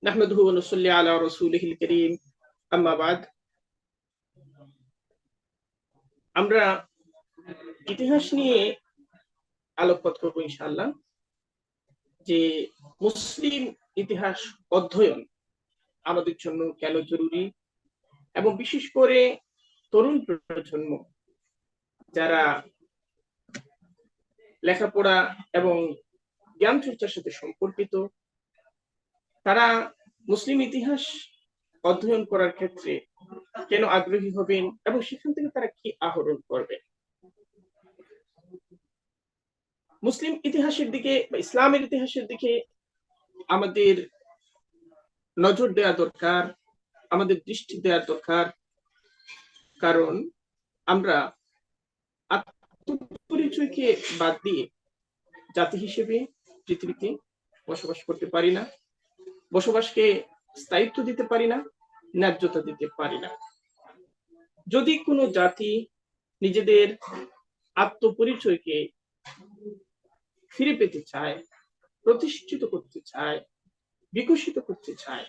নাহমাদুহু ওয়া নুসাল্লি আলা রাসূলিহিল কারীম, আম্মা বাদ। আমরা ইতিহাস নিয়ে আলোকপাত করব ইনশাআল্লাহ। যে মুসলিম ইতিহাস অধ্যয়ন আমাদের জন্য কেন জরুরি, এবং বিশেষ করে তরুণ প্রজন্ম যারা লেখাপড়া এবং জ্ঞান চর্চার সাথে সম্পর্কিত, তারা মুসলিম ইতিহাস অধ্যয়ন করার ক্ষেত্রে কেন আগ্রহী হবেন এবং সেখান থেকে তারা কি আহরণ করবেন। মুসলিম ইতিহাসের দিকে বা ইসলামের ইতিহাসের দিকে আমাদের নজর দেওয়া দরকার, আমাদের দৃষ্টি দেওয়া দরকার। কারণ আমরা আত্মপরিচয়কে বাদ দিয়ে জাতি হিসেবে পৃথিবীতে বসবাস করতে পারি না, বসবাসকে স্থায়িত্ব দিতে পারি না, ন্যায্যতা দিতে পারি না। যদি কোনো জাতি নিজেদের আত্মপরিচয়কে ফিরে পেতে চায়, প্রতিষ্ঠিত করতে চায়, বিকশিত করতে চায়,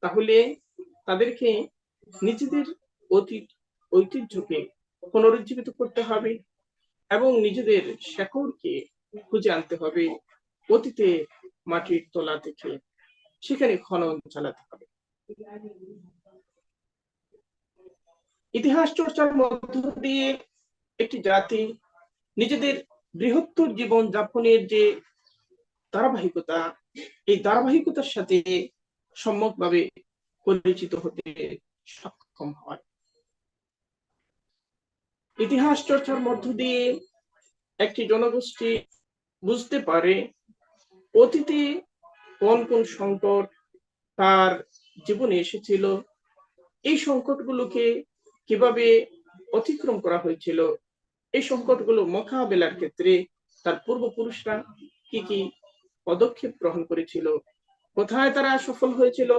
তাহলে তাদেরকে নিজেদের অতীত ঐতিহ্যকে পুনরুজ্জীবিত করতে হবে এবং নিজেদের শেকড়কে খুঁজে আনতে হবে। অতীতে মাটির তলা থেকে সেখানে খনন চালাতে হবে। ইতিহাস চর্চার মধ্য দিয়ে একটি জাতি নিজেদের বৃহত্তর জীবন যাপনের যে ধারাবাহিকতা, এই ধারাবাহিকতার সাথে সম্যকভাবে পরিচিত হতে সক্ষম হয়। ইতিহাস চর্চার মধ্য দিয়ে একটি জনগোষ্ঠী বুঝতে পারে অতীতে কোন কোন সংকট তার জীবনে এসেছিল, এই সংকটগুলোকে কিভাবে অতিক্রম করা হয়েছিল, এই সংকটগুলো মোকাবেলার ক্ষেত্রে তার পূর্বপুরুষরা কি কি পদক্ষেপ গ্রহণ করেছিল, কোথায় তারা সফল হয়েছিল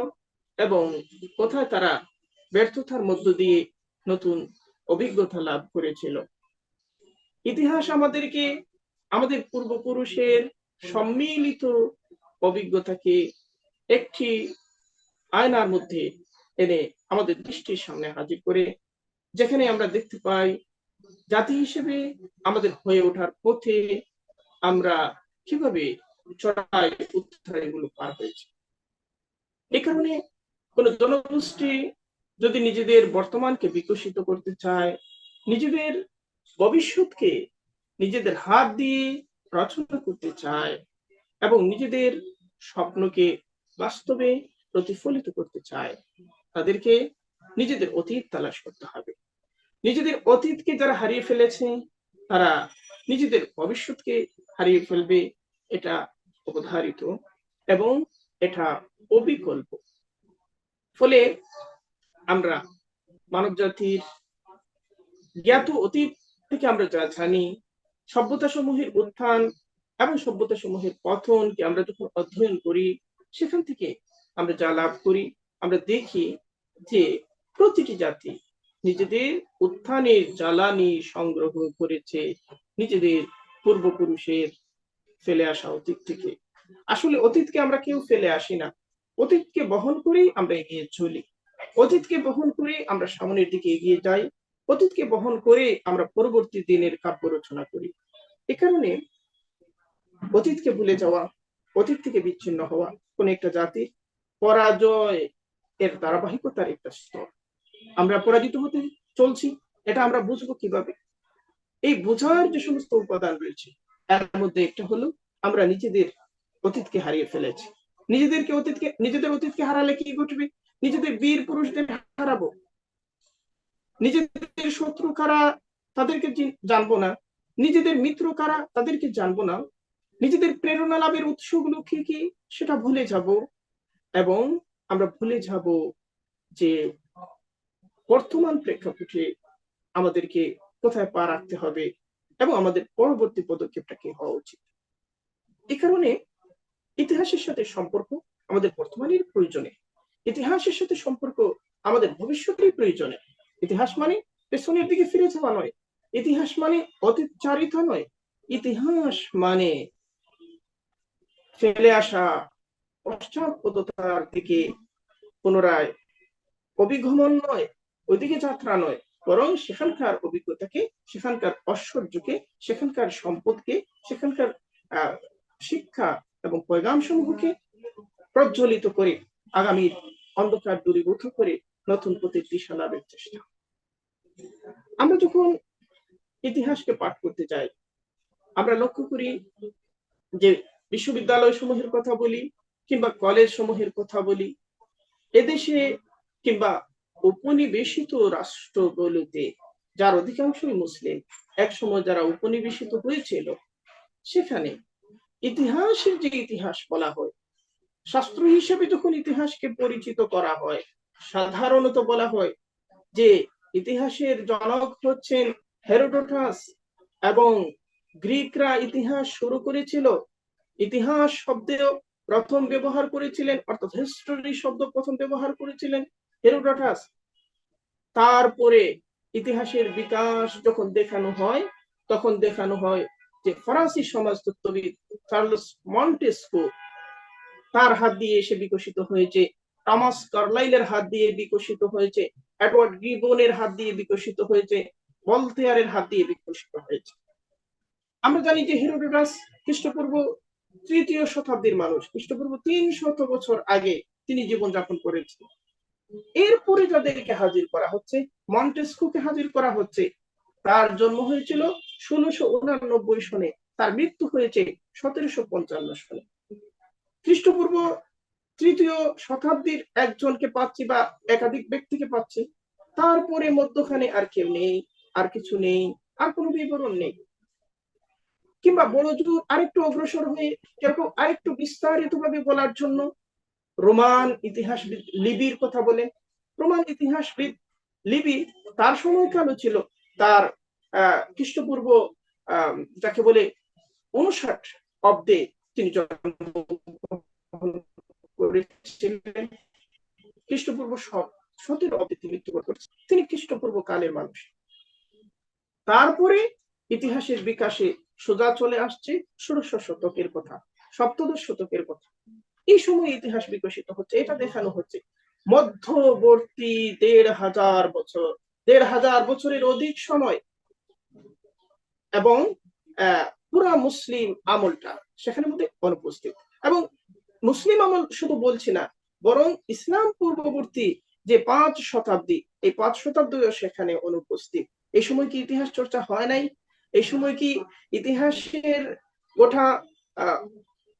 এবং কোথায় তারা ব্যর্থতার মধ্য দিয়ে নতুন অভিজ্ঞতা লাভ করেছিল। ইতিহাস আমাদেরকে আমাদের পূর্বপুরুষের সম্মিলিত অভিজ্ঞতাকে একটি আয়নার মধ্যে এনে আমাদের দৃষ্টির সামনে হাজির করে, যেখানে আমরা দেখতে পাই জাতি হিসেবে আমাদের হয়ে ওঠার পথে আমরা কিভাবে চড়াই উত্তরাইগুলো পার হয়েছি। এই কারণে কোন জনগোষ্ঠী যদি নিজেদের বর্তমানকে বিকশিত করতে চায়, নিজেদের ভবিষ্যৎকে নিজেদের হাত দিয়ে রচনা করতে চায় এবং নিজেদের স্বপ্নকে বাস্তবে প্রতিফলিত করতে চায়, তাদেরকে নিজেদের অতীত তালাশ করতে হবে। নিজেদের অতীতকে যারা হারিয়ে ফেলেছে, তারা নিজেদের ভবিষ্যৎকে হারিয়ে ফেলবে, এটা অবধারিত এবং এটা অবিকল্প। ফলে আমরা মানব জাতির জ্ঞাত অতীত থেকে আমরা যা জানি, সভ্যতা সমূহের উত্থান এবং সভ্যতা সমূহের পতনকে আমরা যখন অধ্যয়ন করি, সেখান থেকে আমরা যা লাভ করি, আমরা দেখি যে প্রতিটি জাতি নিজেদের উত্থানের জ্বালানি সংগ্রহ করেছে নিজেদের পূর্বপুরুষের ফেলে আসা অতীত থেকে। আসলে অতীতকে আমরা কেউ ফেলে আসি না, অতীতকে বহন করেই আমরা এগিয়ে চলি, অতীতকে বহন করে আমরা সামনের দিকে এগিয়ে যাই, অতীতকে বহন করে আমরা পরবর্তী দিনের কাব্য রচনা করি। এ কারণে অতীতকে ভুলে যাওয়া, অতীত থেকে বিচ্ছিন্ন হওয়া কোন একটা জাতির পরাজয় এর ধারাবাহিকতার একটা স্তর। আমরা পরাজিত হতে চলছি, এটা আমরা বুঝবো কিভাবে? এই বোঝার যে সমস্ত উপাদান রয়েছে, এর মধ্যে একটা হলো আমরা নিজেদের অতীতকে হারিয়ে ফেলেছি। নিজেদের অতীতকে হারালে কি ঘটবে? নিজেদের বীর পুরুষদের হারাবো, নিজেদের শত্রু কারা তাদেরকে জানবো না, নিজেদের মিত্র কারা তাদেরকে জানবো না, নিজেদের প্রেরণা লাভের উৎসগুলো কি কি সেটা ভুলে যাব, এবং আমরা ভুলে যাব যে বর্তমান প্রেক্ষাপটে আমাদেরকে কোথায় পা রাখতে হবে এবং আমাদের পরবর্তী পদক্ষেপটা কি হওয়া উচিত। এই কারণে ইতিহাসের সাথে সম্পর্ক আমাদের বর্তমানের প্রয়োজনে, ইতিহাসের সাথে সম্পর্ক আমাদের ভবিষ্যতের প্রয়োজনে। ইতিহাস মানে পেছনের দিকে ফিরে যাওয়া নয়, ইতিহাস মানে অতীতচারিতা নয়, ইতিহাস মানে ফেলে আসা পশ্চাৎপদতার দিকে পুনরায় অভিগমন নয়, ওইদিকে যাত্রা নয়, বরং সেখানকার অভিজ্ঞতাকে, সেখানকার ঐশ্বর্যকে, সেখানকার সম্পদকে, সেখানকার শিক্ষা এবং পয়গাম সমূহকে প্রজ্বলিত করে আগামীর অন্ধকার দূরীভূত করে নতুন পথের দিশা লাভের চেষ্টা। আমরা যখন ইতিহাসকে পাঠ করতে যাই, আমরা লক্ষ্য করি যে বিশ্ববিদ্যালয় সমূহের কথা বলি কিংবা কলেজ সমূহের কথা বলি, এদেশে কিংবা উপনিবেশিত রাষ্ট্রগুলোতে যার অধিকাংশই মুসলিম, একসময় যারা উপনিবেশিত হয়েছিল, সেখানে ইতিহাসের যে ইতিহাস বলা হয়, শাস্ত্র হিসেবে যখন ইতিহাসকে পরিচিত করা হয়, সাধারণত বলা হয় যে ইতিহাসের জনক হচ্ছেন হেরোডোটাস এবং গ্রিকরা ইতিহাস শুরু করেছিল। ইতিহাস শব্দেও প্রথম ব্যবহার করেছিলেন, অর্থাৎ হিস্টোরি শব্দ প্রথম ব্যবহার করেছিলেন হেরোডোটাস। তারপরে ইতিহাসের বিকাশ যখন দেখানো হয়, তখন দেখানো হয় যে ফরাসি সমাজতত্ত্ববিদ চার্লস মন্টেস্কো, তার হাত দিয়ে এসে বিকশিত হয়েছে, টমাস কার্লাইলের হাত দিয়ে বিকশিত হয়েছে, এডওয়ার্ড গিবনের হাত দিয়ে বিকশিত হয়েছে, ভলতেয়ারের হাত দিয়ে বিকশিত হয়েছে। আমরা জানি যে হেরোডোটাস খ্রিস্টপূর্ব 3য় শতাব্দীর মানুষ, খ্রিস্টপূর্ব 300 বছর আগে তিনি জীবনযাপন করেছেন। এরপরে যাদেরকে হাজির করা হচ্ছে, মন্টেস্কুকে হাজির করা হচ্ছে, তার জন্ম হয়েছিল 1689 সনে, তার মৃত্যু হয়েছে 1755 সনে। খ্রিস্টপূর্ব 3য় শতাব্দীর একজনকে পাচ্ছি বা একাধিক ব্যক্তিকে পাচ্ছি, তারপরে মধ্যখানে আর কেউ নেই, আর কিছু নেই, আর কোনো বিবরণ নেই। কিংবা বড় জোর আরেকটু অগ্রসর হয়ে কেউ আরেকটু বিস্তারিত ভাবে বলার জন্য রোমান ইতিহাসবিদ লিবির কথা বলেন। রোমান ইতিহাসবিদ লিবি, তার সময়কালও ছিল, তার খ্রিস্টপূর্ব যাকে বলে 59 অব্দে তিনি জন্মগ্রহণ করেছিলেন, খ্রিস্টপূর্ব 17 অব্দে তিনি মৃত্যুবরণ করেছেন। তিনি খ্রিস্টপূর্ব কালের মানুষ। তারপরে ইতিহাসের বিকাশে সোজা চলে আসছে 16 শতকের কথা, 17 শতকের কথা। এই সময় ইতিহাস বিকশিত হচ্ছে, এটা দেখানো হচ্ছে মধ্যবর্তী 1500 বছর, 1500 বছরের অধিক সময়, এবং পুরা মুসলিম আমলটা সেখানের মধ্যে অনুপস্থিত। এবং মুসলিম আমল শুধু বলছি না, বরং ইসলাম পূর্ববর্তী যে 5 শতাব্দী, এই 5 শতাব্দীও সেখানে অনুপস্থিত। এই সময় কি ইতিহাস চর্চা হয় নাই? এই সময় কি ইতিহাসের গোটা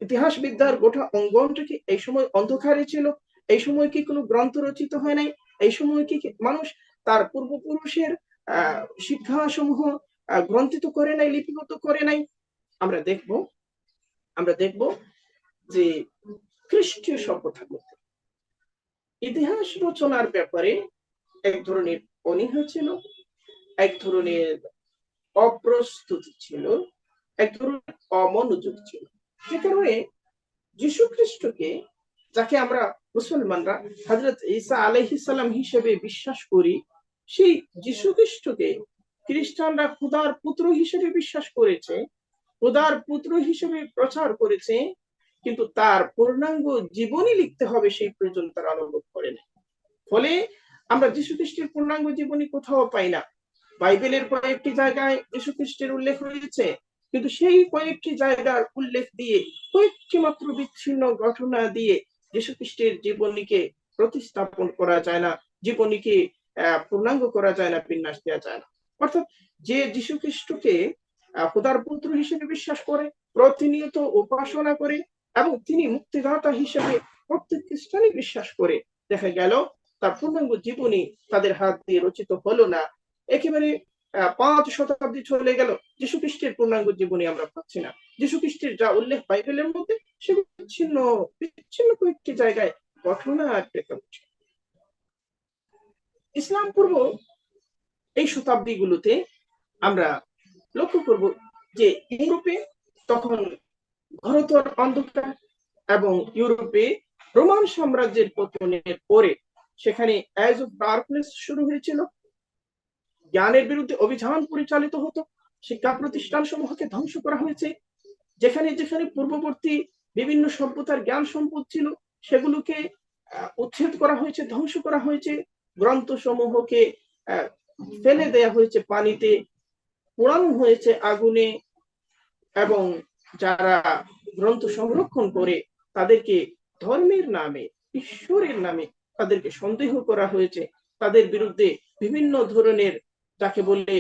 ইতিহাসবিদ্যার গোটা অঙ্গনটা কি এই সময় অন্ধকারে ছিল? এই সময় কি কোনো গ্রন্থ রচিত হয় নাই? এই সময় কি মানুষ তার পূর্বপুরুষের শিক্ষা সমূহ গ্রন্থিত করে নাই, লিপিবদ্ধ করে নাই? আমরা দেখব যে খ্রিস্টীয় সভ্যতার মধ্যে ইতিহাস রচনার ব্যাপারে এক ধরনের অনীহা ছিল, এক ধরনের অপ্রস্তুতি ছিল, এক ধরনের অমনোযোগ ছিল, যে কারণে যীশু খ্রিস্টকে, যাকে আমরা মুসলমানরা হযরত ঈসা আলাইহিস সালাম হিসেবে বিশ্বাস করি, সেই যীশু খ্রিস্টকে খ্রিস্টানরা খোদার পুত্র হিসেবে বিশ্বাস করেছে, খোদার পুত্র হিসেবে প্রচার করেছে, কিন্তু তার পূর্ণাঙ্গ জীবনী লিখতে হবে সেই প্রয়োজন তারা অনুভব করে না। ফলে আমরা যীশু খ্রিস্টের পূর্ণাঙ্গ জীবনী কোথাও পাই না। বাইবেলের কয়েকটি জায়গায় যীশু খ্রিস্টের উল্লেখ রয়েছে, কিন্তু সেই কয়েকটি জায়গার উল্লেখ দিয়ে, কয়েকটি মাত্র বিচ্ছিন্ন ঘটনা দিয়ে যীশু খ্রিস্টের জীবনীকে প্রতিস্থাপন করা যায় না, জীবনীকে পূর্ণাঙ্গ করা যায় না, বিন্যাস দেওয়া যায় না। অর্থাৎ যে যীশু খ্রিস্টকে খোদার পুত্র হিসেবে বিশ্বাস করে, প্রতিনিয়ত উপাসনা করে, এবং তিনি মুক্তিদাতা হিসেবে প্রত্যেক খ্রিস্টানই বিশ্বাস করে, দেখা গেল তার পূর্ণাঙ্গ জীবনী তাদের হাত দিয়ে রচিত হলো না। একেবারে 5 শতাব্দী চলে গেল, যীশু খ্রিস্টের পূর্ণাঙ্গ জীবনী আমরা পাচ্ছি না। যীশু খ্রিস্টের যা উল্লেখ বাইবেলের মধ্যে, সেগুলো বিচ্ছিন্ন কয়েকটি জায়গায় ঘটনা পেতে হচ্ছে। ইসলাম পূর্ব এই শতাব্দীগুলোতে আমরা লক্ষ্য করব যে ইউরোপে তখন ঘোরতর অন্ধকার, এবং ইউরোপে রোমান সাম্রাজ্যের পতনের পরে সেখানে এজ অফ ডার্কনেস শুরু হয়েছিল। জ্ঞানের বিরুদ্ধে অভিযান পরিচালিত হতো, শিক্ষা প্রতিষ্ঠান সমূহকে ধ্বংস করা হয়েছে। যেখানে যেখানে পূর্ববর্তী বিভিন্ন সভ্যতার জ্ঞান সম্পদ ছিল, সেগুলোকে উচ্ছেদ করা হয়েছে, ধ্বংস করা হয়েছে। গ্রন্থ সমূহকে ফেলে দেয়া হয়েছে পানিতে, পোড়ানো হয়েছে আগুনে, এবং যারা গ্রন্থ সংরক্ষণ করে তাদেরকে ধর্মের নামে, ঈশ্বরের নামে তাদেরকে সন্দেহ করা হয়েছে। তাদের বিরুদ্ধে বিভিন্ন ধরনের, যাকে বলে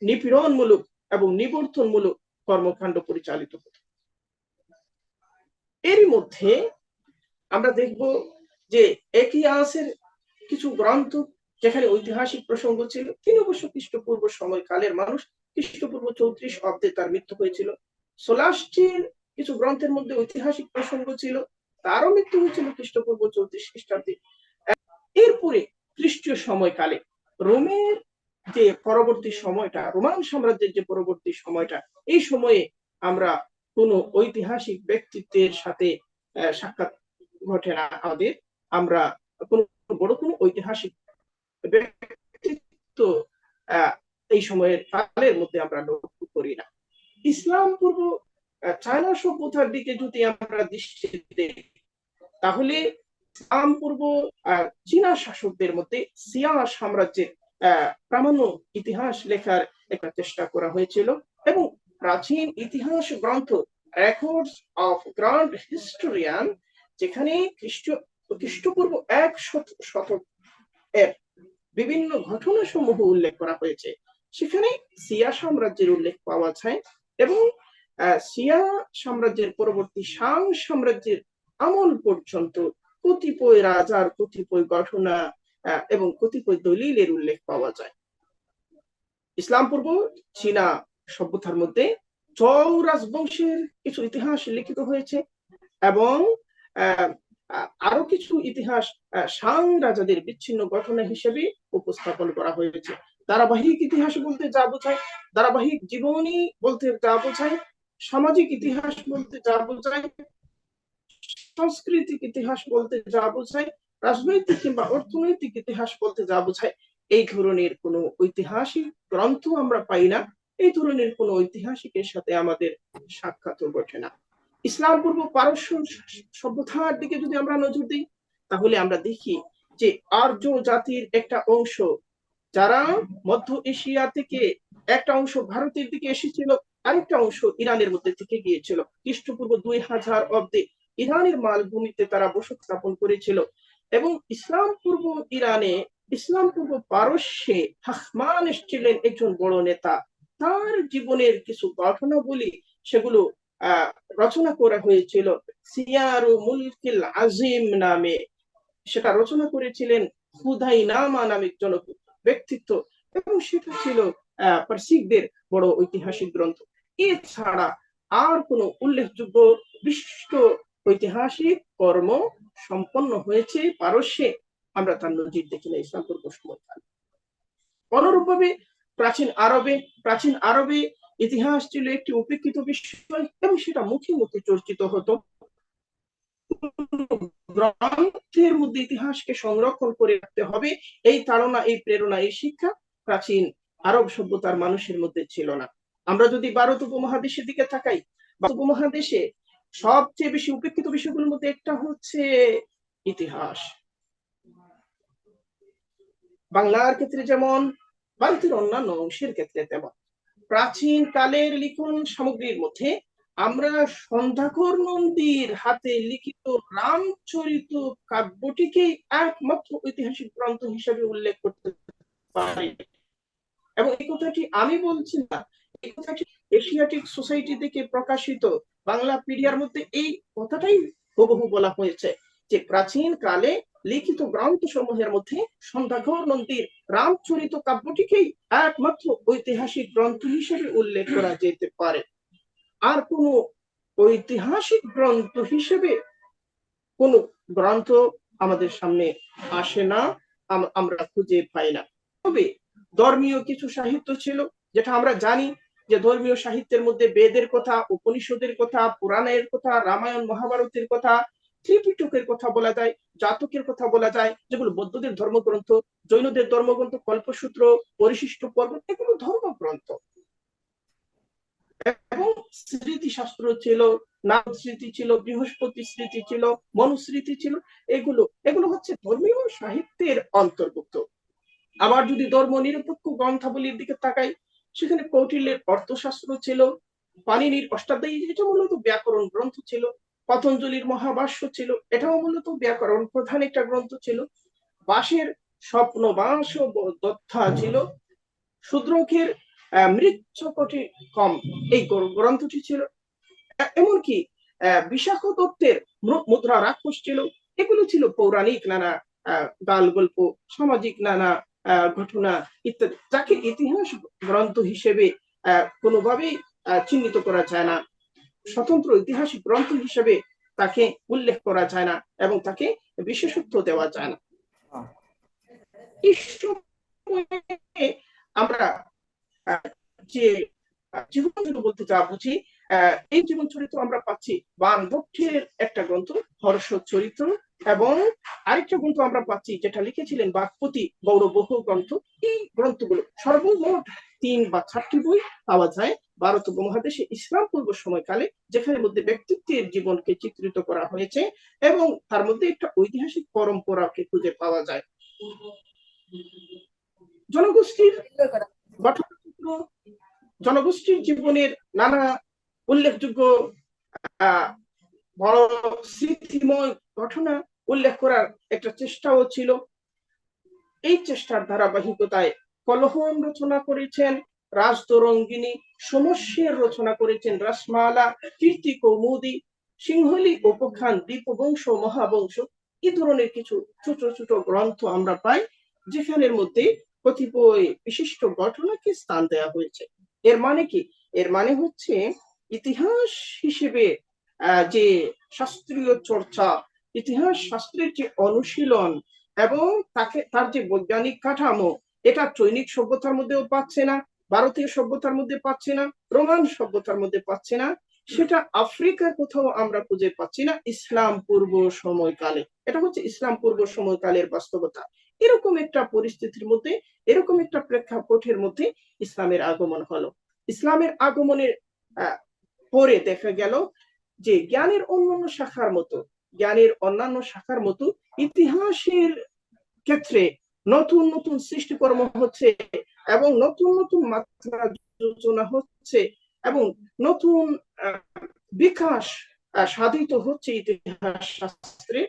নিপীড়নমূলক এবং নিবর্তনমূলক কর্মকাণ্ড পরিচালিত হতো। এরই মধ্যে আমরা দেখব যে একই আসের কিছু গ্রন্থ যেখানে ঐতিহাসিক প্রসঙ্গ ছিল। তিনি অবশ্য খ্রিস্টপূর্ব সময়কালের মানুষ, খ্রিস্টপূর্ব 34 অব্দে তার মৃত্যু হয়েছিল। সোলাস্টির কিছু গ্রন্থের মধ্যে ঐতিহাসিক প্রসঙ্গ ছিল, তারও মৃত্যু হয়েছিল খ্রিস্টপূর্ব 34 খ্রিস্টাব্দে। এরপরে খ্রিস্টীয় সময়কালে রোমের যে পরবর্তী সময়টা, রোমান সাম্রাজ্যের যে পরবর্তী সময়টা, এই সময়ে আমরা কোন ঐতিহাসিক ব্যক্তিত্বের সাথে সাক্ষাৎ ঘটে না আমাদের। আমরা কোন বড় কোন ঐতিহাসিক ব্যক্তিত্ব এই সময়ের কালের মধ্যে আমরা লক্ষ্য করি না। ইসলাম পূর্ব চায়না সভ্যতার দিকে যদি আমরা দৃষ্টি দিই, তাহলে ইসলাম পূর্ব চীনা শাসকদের মধ্যে সিয়া সাম্রাজ্যের প্রামাণ্য ইতিহাস লেখার একটা চেষ্টা করা হয়েছিল, এবং প্রাচীন ইতিহাস গ্রন্থ রেকর্ডস অফ গ্র্যান্ড হিস্টোরিয়ান, যেখানে খ্রিস্টপূর্ব 100 এর বিভিন্ন ঘটনা সমূহ উল্লেখ করা হয়েছে, সেখানে সিয়া সাম্রাজ্যের উল্লেখ পাওয়া যায়। এবং সিয়া সাম্রাজ্যের পরবর্তী শাং সাম্রাজ্যের আমল পর্যন্ত কতিপয় রাজার কতিপয় ঘটনা এবং কতিপয় দলিলের উল্লেখ পাওয়া যায়। ইসলাম পূর্ব চীনা সভ্যতার মধ্যে চৌ রাজবংশের কিছু ইতিহাস লিখিত হয়েছে, এবং আরো কিছু ইতিহাস শাং রাজাদের বিচ্ছিন্ন ঘটনা হিসেবে উপস্থাপন করা হয়েছে। ধারাবাহিক ইতিহাস বলতে যা বোঝায়, ধারাবাহিক জীবনী বলতে যা বোঝায়, সামাজিক ইতিহাস বলতে যা বোঝায়, সাংস্কৃতিক ইতিহাস বলতে যা বোঝায়, রাজনৈতিক কিংবা অর্থনৈতিক ইতিহাস বলতে যা বোঝায়, এই ধরনের কোন ঐতিহাসিক গ্রন্থ আমরা পাই না। এই ধরনের কোন ঐতিহাসিকের সাথে আমাদের সাক্ষাৎ ঘটে না। ইসলাম পূর্ব পারস্য সভ্যতার দিকে যদি আমরা নজর দিই, তাহলে আমরা দেখি যে আর্য জাতির একটা অংশ, যারা মধ্য এশিয়া থেকে একটা অংশ ভারতের দিকে এসেছিল, আরেকটা অংশ ইরানের মধ্যে থেকে গিয়েছিল। খ্রিস্টপূর্ব 2000 অব্দে ইরানের মালভূমিতে তারা বসতি স্থাপন করেছিল, এবং ইসলাম পূর্ব ইরানে, ইসলাম পূর্ব পারস্যে হাসমান ছিলেন একজন বড় নেতা। তার জীবনের কিছু ঘটনাবলী, সেগুলো রচনা করা হয়েছিল সিয়ারু মুলকিল আজিম নামে। সেটা রচনা করেছিলেন হুদাইনামা নামে জন ব্যক্তিত্ব, এবং সেটা ছিল পারসিকদের বড় ঐতিহাসিক গ্রন্থ। এছাড়া আর কোন উল্লেখযোগ্য বিশিষ্ট ঐতিহাসিক কর্ম সম্পন্ন হয়েছে পারস্যে আমরা তার নজির দেখি না ইসলাম পূর্ব সময়কাল। অনুরূপভাবে প্রাচীন আরবে ইতিহাস ছিল একটি উপেক্ষিত বিষয়, এবং সেটা মুখে মুখে চর্চিত হতো। গ্রন্থের মধ্যে ইতিহাসকে সংরক্ষণ করে রাখতে হবে, এই ধারণা, এই প্রেরণা, এই শিক্ষা প্রাচীন আরব সভ্যতার মানুষের মধ্যে ছিল না। আমরা যদি ভারত উপমহাদেশের দিকে তাকাই, ভারত উপমহাদেশে সবচেয়ে বেশি উপেক্ষিত বিষয়গুলোর মধ্যে একটা হচ্ছে ইতিহাস। বাংলার ক্ষেত্রে যেমন, ভারতের অন্যান্য অংশের ক্ষেত্রে তেমন। প্রাচীন কালের লিখন সামগ্রীর মধ্যে আমরা সন্ধ্যাকর নন্দীর হাতে লিখিত রামচরিত কাব্যটিকে একমাত্র ঐতিহাসিক গ্রন্থ হিসেবে উল্লেখ করতে পারি, এবং এই কথাটি আমি বলছি না, এই কথাটি এশিয়াটিক সোসাইটি থেকে প্রকাশিত বাংলা পিডিয়ার মধ্যে এই কথাটাই হুবহু বলা হয়েছে, যে প্রাচীন কালে লিখিত গ্রন্থ সমূহের মধ্যে সন্ধ্যাকর নন্দীর রামচরিত কাব্যটিকেই একমাত্র ঐতিহাসিক গ্রন্থ হিসেবে উল্লেখ করা যেতে পারে। আর কোন ঐতিহাসিক গ্রন্থ হিসেবে কোন গ্রন্থ আমাদের সামনে আসে না, আমরা খুঁজে পাই না। তবে ধর্মীয় কিছু সাহিত্য ছিল, যেটা আমরা জানি যে ধর্মীয় সাহিত্যের মধ্যে বেদের কথা, উপনিষদের কথা, পুরাণের কথা, রামায়ণ মহাভারতের কথা, ত্রিপিটকের কথা বলা যায়, জাতকের কথা বলা যায়, যেগুলো বৌদ্ধদের ধর্মগ্রন্থ, জৈনদের ধর্মগ্রন্থ, কল্পসূত্র, পরিশিষ্ট পর্ব, এগুলো ধর্মগ্রন্থ। এবং স্মৃতিশাস্ত্র ছিল, নাম স্মৃতি ছিল, বৃহস্পতি স্মৃতি ছিল, মনুস্মৃতি ছিল। এগুলো এগুলো হচ্ছে ধর্মীয় সাহিত্যের অন্তর্ভুক্ত। আবার যদি ধর্ম নিরপেক্ষ গ্রন্থাবলীর দিকে তাকাই, সেখানে কৌটিল্যের অর্থশাস্ত্র ছিল, পাণিনির অষ্টাধ্যায়ী যেটা মূলত ব্যাকরণ গ্রন্থ ছিল, পতঞ্জলির মহাভাষ্য ছিল, এটাও মূলত ব্যাকরণ প্রধান একটা গ্রন্থ ছিল। বাসের স্বপ্নবাস দত্তা ছিল, শূদ্রকের মৃচ্ছকটি কম এই গ্রন্থটি ছিল। এমনকি বিশাখ দত্তের মুদ্রা রাক্ষস ছিল। এগুলো ছিল পৌরাণিক নানা গাল গল্প, সামাজিক নানা ঘটনা ইত্যাদি, যাকে ইতিহাস গ্রন্থ হিসেবে কোনোভাবেই চিহ্নিত করা যায় না, স্বতন্ত্র ঐতিহাসিক গ্রন্থ হিসেবে তাকে উল্লেখ করা যায় না এবং তাকে বিশেষত্ব দেওয়া যায় না। এই সময়ে আমরা যে জীবন চরিত্র বলতে যা বুঝি, এই জীবন চরিত্র আমরা পাচ্ছি বান ভট্টের একটা গ্রন্থ হর্ষ চরিত্র, এবং আরেকটা গ্রন্থ আমরা পাচ্ছি যেটা লিখেছিলেন বাগপতি গৌরবহ গ্রন্থ। এই গ্রন্থগুলো সর্বমোট 3 বা 4টি বই পাওয়া যায় ভারত উপমহাদেশে ইসলাম পূর্ব সময়কালে, যেখানে মধ্যে ব্যক্তিত্বের জীবনকে চিত্রিত করা হয়েছে এবং তার মধ্যে একটা ঐতিহাসিক পরম্পরাকে খুঁজে পাওয়া যায়। জনগোষ্ঠীর গঠনচিত্র, জনগোষ্ঠীর জীবনের নানা উল্লেখযোগ্য বড় স্মৃতিময় ঘটনা উল্লেখ করার একটা চেষ্টাও ছিল। এই চেষ্টার ধারাবাহিকতায় কলহন রচনা করেছেন রাজতরঙ্গিনী, সমস্যের রচনা করেছেন রাসমালা, কীর্তি কৌমুদী, সিংহলী উপখ্যান, দীপবংশ, মহাবংশ, এই ধরনের কিছু ছোট ছোট গ্রন্থ আমরা পাই, যেখানের মধ্যে কতিপয় বিশিষ্ট ঘটনাকে স্থান দেওয়া হয়েছে। এর মানে কি? এর মানে হচ্ছে ইতিহাস হিসেবে যে শাস্ত্রীয় চর্চা, ইতিহাস শাস্ত্রের যে অনুশীলন এবং তার যে বৈজ্ঞানিক কাঠামো, এটা চৈনিক সভ্যতার মধ্যেও পাচ্ছে না, ভারতীয় সভ্যতার মধ্যে পাচ্ছে না, রোমান সভ্যতার মধ্যে পাচ্ছে না, সেটা আফ্রিকার কোথাও আমরা খুঁজে পাচ্ছি না ইসলাম পূর্ব সময়কালে। এটা হচ্ছে ইসলাম পূর্ব সময়কালের বাস্তবতা। এরকম একটা পরিস্থিতির মধ্যে, এরকম একটা প্রেক্ষাপটের মধ্যে ইসলামের আগমন হলো। ইসলামের আগমনের পরে দেখা গেল যে জ্ঞানের অন্যান্য শাখার মতো ইতিহাসের ক্ষেত্রে নতুন নতুন সৃষ্টিকর্ম হচ্ছে এবং নতুন নতুন মাত্রা যোজনা হচ্ছে এবং নতুন বিকাশ সাধিত হচ্ছে ইতিহাস শাস্ত্রে।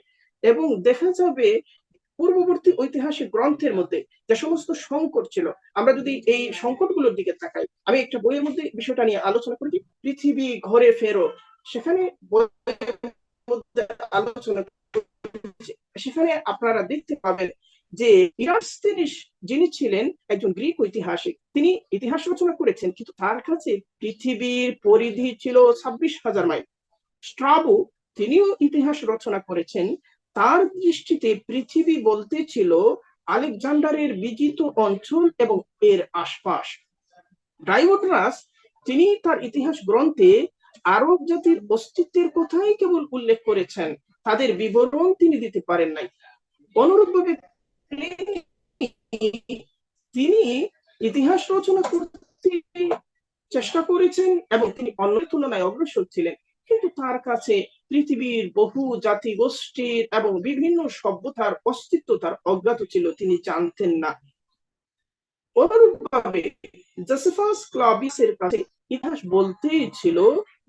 এবং দেখা যাবে পূর্ববর্তী ঐতিহাসিক গ্রন্থের মধ্যে যে সমস্ত সংকট ছিল, আমরা যদি এই সংকটগুলোর দিকে তাকাই, আমি একটা বইয়ের মধ্যে বিষয়টা নিয়ে আলোচনা করেছি, পৃথিবী ঘরে ফেরো, সেখানে আলোচনা, সেখানে আপনারা দেখতে পাবেন যে ইরাস্তেনিস যিনি ছিলেন একজন গ্রিক ঐতিহাসিক, তিনি ইতিহাস রচনা করেছেন, কিন্তু তার কাছে পৃথিবীর পরিধি ছিল 26,000 মাইল। স্ট্রাবো তিনিও ইতিহাস রচনা করেছেন, তার দৃষ্টিতে পৃথিবী বলতে ছিল আলেকজান্ডারের বিজিত অঞ্চল এবং এর আশপাশ। ডায়োডরাস তিনি তার ইতিহাস গ্রন্থে আরব জাতির অস্তিত্বের কথাই কেবল উল্লেখ করেছেন, তাদের বিবরণ তিনি দিতে পারেন নাই। অনুরূপভাবে তিনি ইতিহাস রচনা করতে চেষ্টা করেছেন এবং তিনি অন্যের তুলনায় অগ্রসর ছিলেন, কিন্তু তার কাছে পৃথিবীর বহু জাতি গোষ্ঠীর এবং বিভিন্ন সভ্যতার অস্তিত্ব তার অজ্ঞাত ছিল, তিনি জানতেন না। অনুরূপভাবে জোসেফাস ক্লাবিসের কাছে ইতিহাস বলতেই ছিল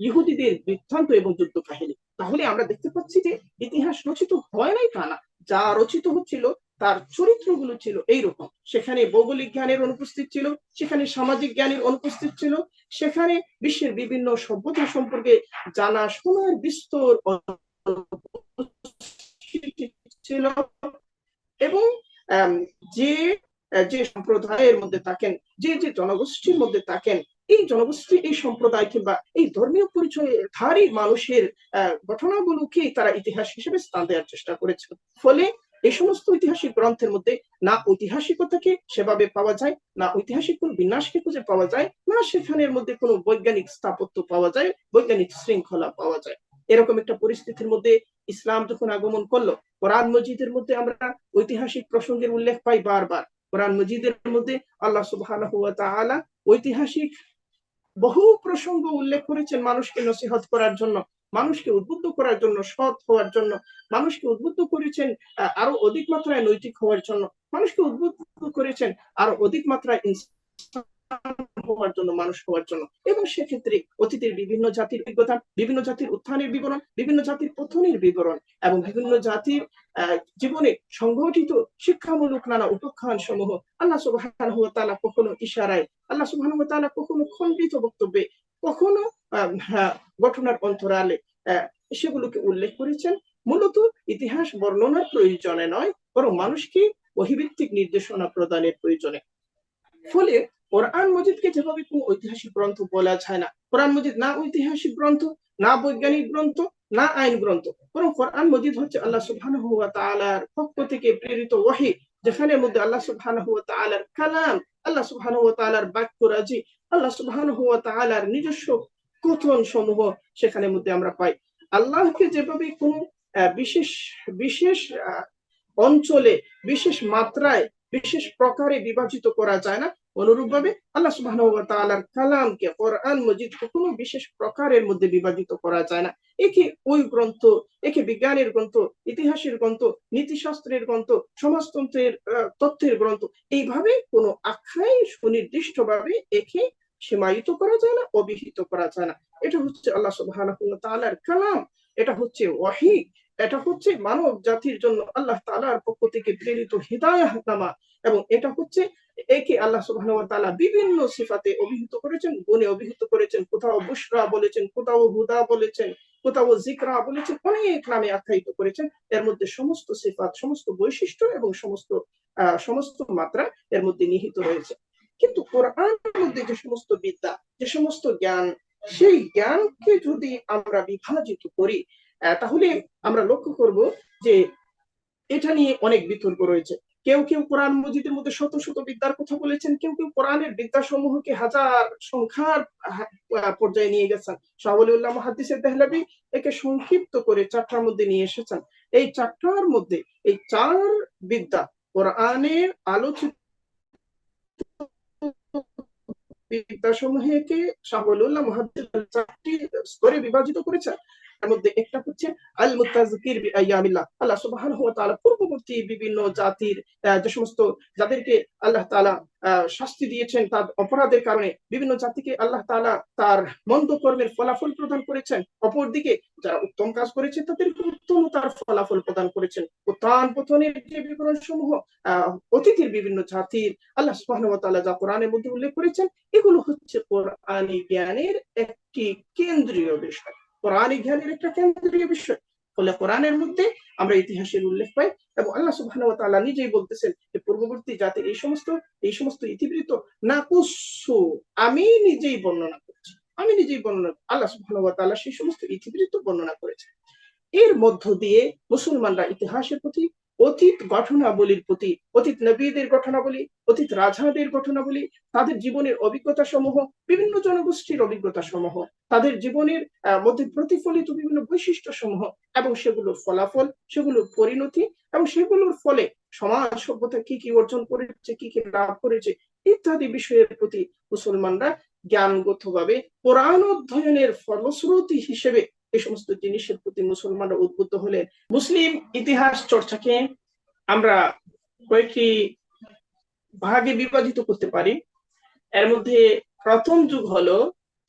ইহুদিদের বৃত্তান্ত এবং যুদ্ধ কাহিনী। তাহলে আমরা দেখতে পাচ্ছি যে ইতিহাস রচিত হয় নাই তা না, যা রচিত হচ্ছিল তার চরিত্রগুলো ছিল এইরকম। সেখানে ভৌগোলিক জ্ঞানের অনুপস্থিত ছিল, সেখানে সামাজিক জ্ঞানের অনুপস্থিত ছিল, সেখানে বিশ্বের বিভিন্ন সভ্যতা সম্পর্কে জানা শোনার বিস্তর ছিল। এবং যে যে সম্প্রদায়ের মধ্যে থাকেন, যে যে জনগোষ্ঠীর মধ্যে থাকেন, এই জনগোষ্ঠী, এই সম্প্রদায় কিংবা এই ধর্মীয় পরিচয়ধারী মানুষের ঘটনাগুলোকে তারা ইতিহাস হিসেবে স্থান দেওয়ার চেষ্টা করেছে। ফলে এই সমস্ত ঐতিহাসিক গ্রন্থের মধ্যে না ঐতিহাসিকতাকে সেভাবে পাওয়া যায়, না ঐতিহাসিক কোন বিন্যাসকে খুঁজে পাওয়া যায়, না সেখানের মধ্যে কোনো বৈজ্ঞানিক স্থাপত্য পাওয়া যায়, বৈজ্ঞানিক শৃঙ্খলা পাওয়া যায়। এরকম একটা পরিস্থিতির মধ্যে ইসলাম যখন আগমন করলো, কোরআন মজিদের মধ্যে আমরা ঐতিহাসিক প্রসঙ্গের উল্লেখ পাই বারবার। কোরআন মজিদের মধ্যে আল্লাহ সুবহানাহু ওয়া তাআলা ঐতিহাসিক বহু প্রসঙ্গ উল্লেখ করেছেন মানুষকে নসিহত করার জন্য, মানুষকে উদ্বুদ্ধ করার জন্য, সৎ হওয়ার জন্য। মানুষকে উদ্বুদ্ধ করেছেন আরো অধিক মাত্রায় নৈতিক হওয়ার জন্য। মানুষকে উদ্বুদ্ধ করেছেন আরো অধিক মাত্রায় হওয়ার জন্য, মানুষ হওয়ার জন্য। এবং সেক্ষেত্রে অতীতের বিভিন্ন জাতির অভিজ্ঞতা, বিভিন্ন জাতির উত্থানের বিবরণ, বিভিন্ন জাতির পতনের বিবরণ এবং বিভিন্ন জাতির জীবনে সংঘটিত শিক্ষামূলক নানা উপাখ্যান সমূহ আল্লাহ সুবহানাহু ওয়া তাআলা কখনো ইশারায়, আল্লাহ সুবহানাহু ওয়া তাআলা কখনো খণ্ডিত বক্তব্যে, কখনো ঘটনার অন্তরালে সেগুলোকে উল্লেখ করেছেন। মূলত ইতিহাস বর্ণনার প্রয়োজনে নয়, বরং মানুষকে ওহীভিত্তিক নির্দেশনা প্রদানের প্রয়োজনে। ফলে কোরআন মজিদকে যেভাবে কোনো ঐতিহাসিক গ্রন্থ বলা যায় না, কোরআন মজিদ না ঐতিহাসিক গ্রন্থ, না বৈজ্ঞানিক গ্রন্থ, না আইন গ্রন্থ, বরং কোরআন মজিদ হচ্ছে আল্লাহ সুবহানাহু ওয়া তাআলার পক্ষ থেকে প্রেরিত ওহী, যেখানের মধ্যে আল্লাহ সুবহানাহু ওয়া তাআলার কালাম, আল্লাহ সুবহানাহু ওয়া তাআলার বাক্যরাজি, আল্লাহ সুবহানাহু ওয়া তাআলার নিজস্ব কথন সমূহ সেখানের মধ্যে আমরা পাই। আল্লাহকে যেভাবে কোনো বিশেষ বিশেষ অঞ্চলে, বিশেষ মাত্রায়, বিশেষ প্রকারে বিভাজিত করা যায় না, অনুরূপভাবে আল্লাহ সুবহানাহু ওয়া তাআলার কালামকে, কোরআন মজিদ কোনো বিশেষ প্রকারের মধ্যে বিভাজিত করা যায় না। একে ওই গ্রন্থ, একে বিজ্ঞানের গ্রন্থ, ইতিহাসের গ্রন্থ, নীতিশাস্ত্রের গ্রন্থ, সমাজতন্ত্রের তথ্যের গ্রন্থ, এইভাবে কোনো আখ্যায় সুনির্দিষ্টভাবে একে সীমায়িত করা যায় না, অভিহিত করা যায় না। এটা হচ্ছে আল্লাহ সুবহানাহু ওয়া তাআলার কালাম, এটা হচ্ছে ওহী, এটা হচ্ছে মানব জাতির জন্য আল্লাহ তাআলার পক্ষ থেকে প্রেরিত হিদায়াহনামা। এবং এটা হচ্ছে, একে আল্লাহ সুবহানাহু ওয়া তাআলা বিভিন্ন সিফাতে অভিহিত করেছেন, গুণে অভিহিত করেছেন। কোথাও বুশরা বলেছেন, কোথাও হুদা বলেছেন, কোথাও যিকরা বলেছেন, অনেক নামে আখ্যায়িত করেছেন। এর মধ্যে সমস্ত সিফাত, সমস্ত বৈশিষ্ট্য এবং সমস্ত মাত্রা এর মধ্যে নিহিত রয়েছে। কিন্তু কোরআনের মধ্যে যে সমস্ত বিদ্যা, যে সমস্ত জ্ঞান, সেই জ্ঞানকে যদি আমরা বিভাজিত করি, তাহলে আমরা লক্ষ্য করব যে এটা নিয়ে অনেক বিতর্ক রয়েছে। কেউ কেউ কোরআন মজিদের মধ্যে শত শত বিদ্যার কথা বলেছেন, কেউ কেউ কোরআনের বিদ্যাসমূহকে হাজার সংখ্যার পর্যায়ে নিয়ে গেছেন। শাহ ওয়ালিউল্লাহ মুহাদ্দিস দেহলভী একে সংক্ষিপ্ত করে চারটার মধ্যে নিয়ে এসেছেন। এই চারটার মধ্যে এই চার বিদ্যা কোরআনের আলোচিত বিদ্যাসমূহকে শাহ ওয়ালিউল্লাহ মুহাদ্দিস চারটি স্তরে বিভাজিত করেছেন। তার মধ্যে একটা হচ্ছে আল মুতাযকির বিআইয়ামিল্লাহ, আল্লাহ সুবহানাহু ওয়া তাআলা পূর্ববর্তী বিভিন্ন জাতির যে সমস্ত, যাদেরকে আল্লাহ তাআলা শাস্তি দিয়েছেন তার অপরাধের কারণে, বিভিন্ন জাতিকে আল্লাহ তাআলা তার মন্দ কর্মের ফলাফল প্রদান করেছেন। অপরদিকে যারা উত্তম কাজ করেছে তাদেরকে উত্তমতার ফলাফল প্রদান করেছেন। উত্থান পতনের যে বিবরণ সমূহ অতীতের বিভিন্ন জাতির আল্লাহ সুবহানাহু ওয়া তাআলা যা কোরআনের মধ্যে উল্লেখ করেছেন, এগুলো হচ্ছে কোরআনী জ্ঞানের একটি কেন্দ্রীয় বিষয়, কোরআনী জ্ঞানের একটা কেন্দ্রীয় বিষয়। ফলে কোরআনের মধ্যে আমরা ইতিহাসের উল্লেখ পাই এবং আল্লাহ সুবহানাহু ওয়া তাআলা নিজেই বলতেছেন যে পূর্ববর্তী জাতির এই সমস্ত ইতিবৃত্ত না কুসু, আমি নিজেই বর্ণনা করছি, আমি নিজেই বর্ণনা, আল্লাহ সুবহানাহু ওয়া তাআলা সেই সমস্ত ইতিবৃত্ত বর্ণনা করেছেন। এর মধ্য দিয়ে মুসলমানরা ইতিহাসের প্রতি, অতীত ঘটনাবলীর প্রতি, অতীত নবীদের ঘটনাবলী, অতীত রাজাদের ঘটনাবলী, তাদের জীবনের অভিজ্ঞতা সমূহ, বিভিন্ন জনগোষ্ঠীর অভিজ্ঞতা সমূহ, তাদের জীবনের মধ্যে প্রতিফলিত বিভিন্ন বৈশিষ্ট্য সমূহ এবং সেগুলোর ফলাফল, সেগুলোর পরিণতি এবং সেগুলোর ফলে সমাজ সভ্যতা কি কি অর্জন করেছে, কি কি লাভ করেছে ইত্যাদি বিষয়ের প্রতি মুসলমানরা জ্ঞানগতভাবে কোরআন অধ্যয়নের ফলশ্রুতি হিসেবে এই সমস্ত জিনিসের প্রতি মুসলমানরা উদ্বুদ্ধ হলেন। মুসলিম ইতিহাস চর্চাকে আমরা কয়েকটি ভাগে বিভাজিত করতে পারি। এর মধ্যে প্রথম যুগ হলো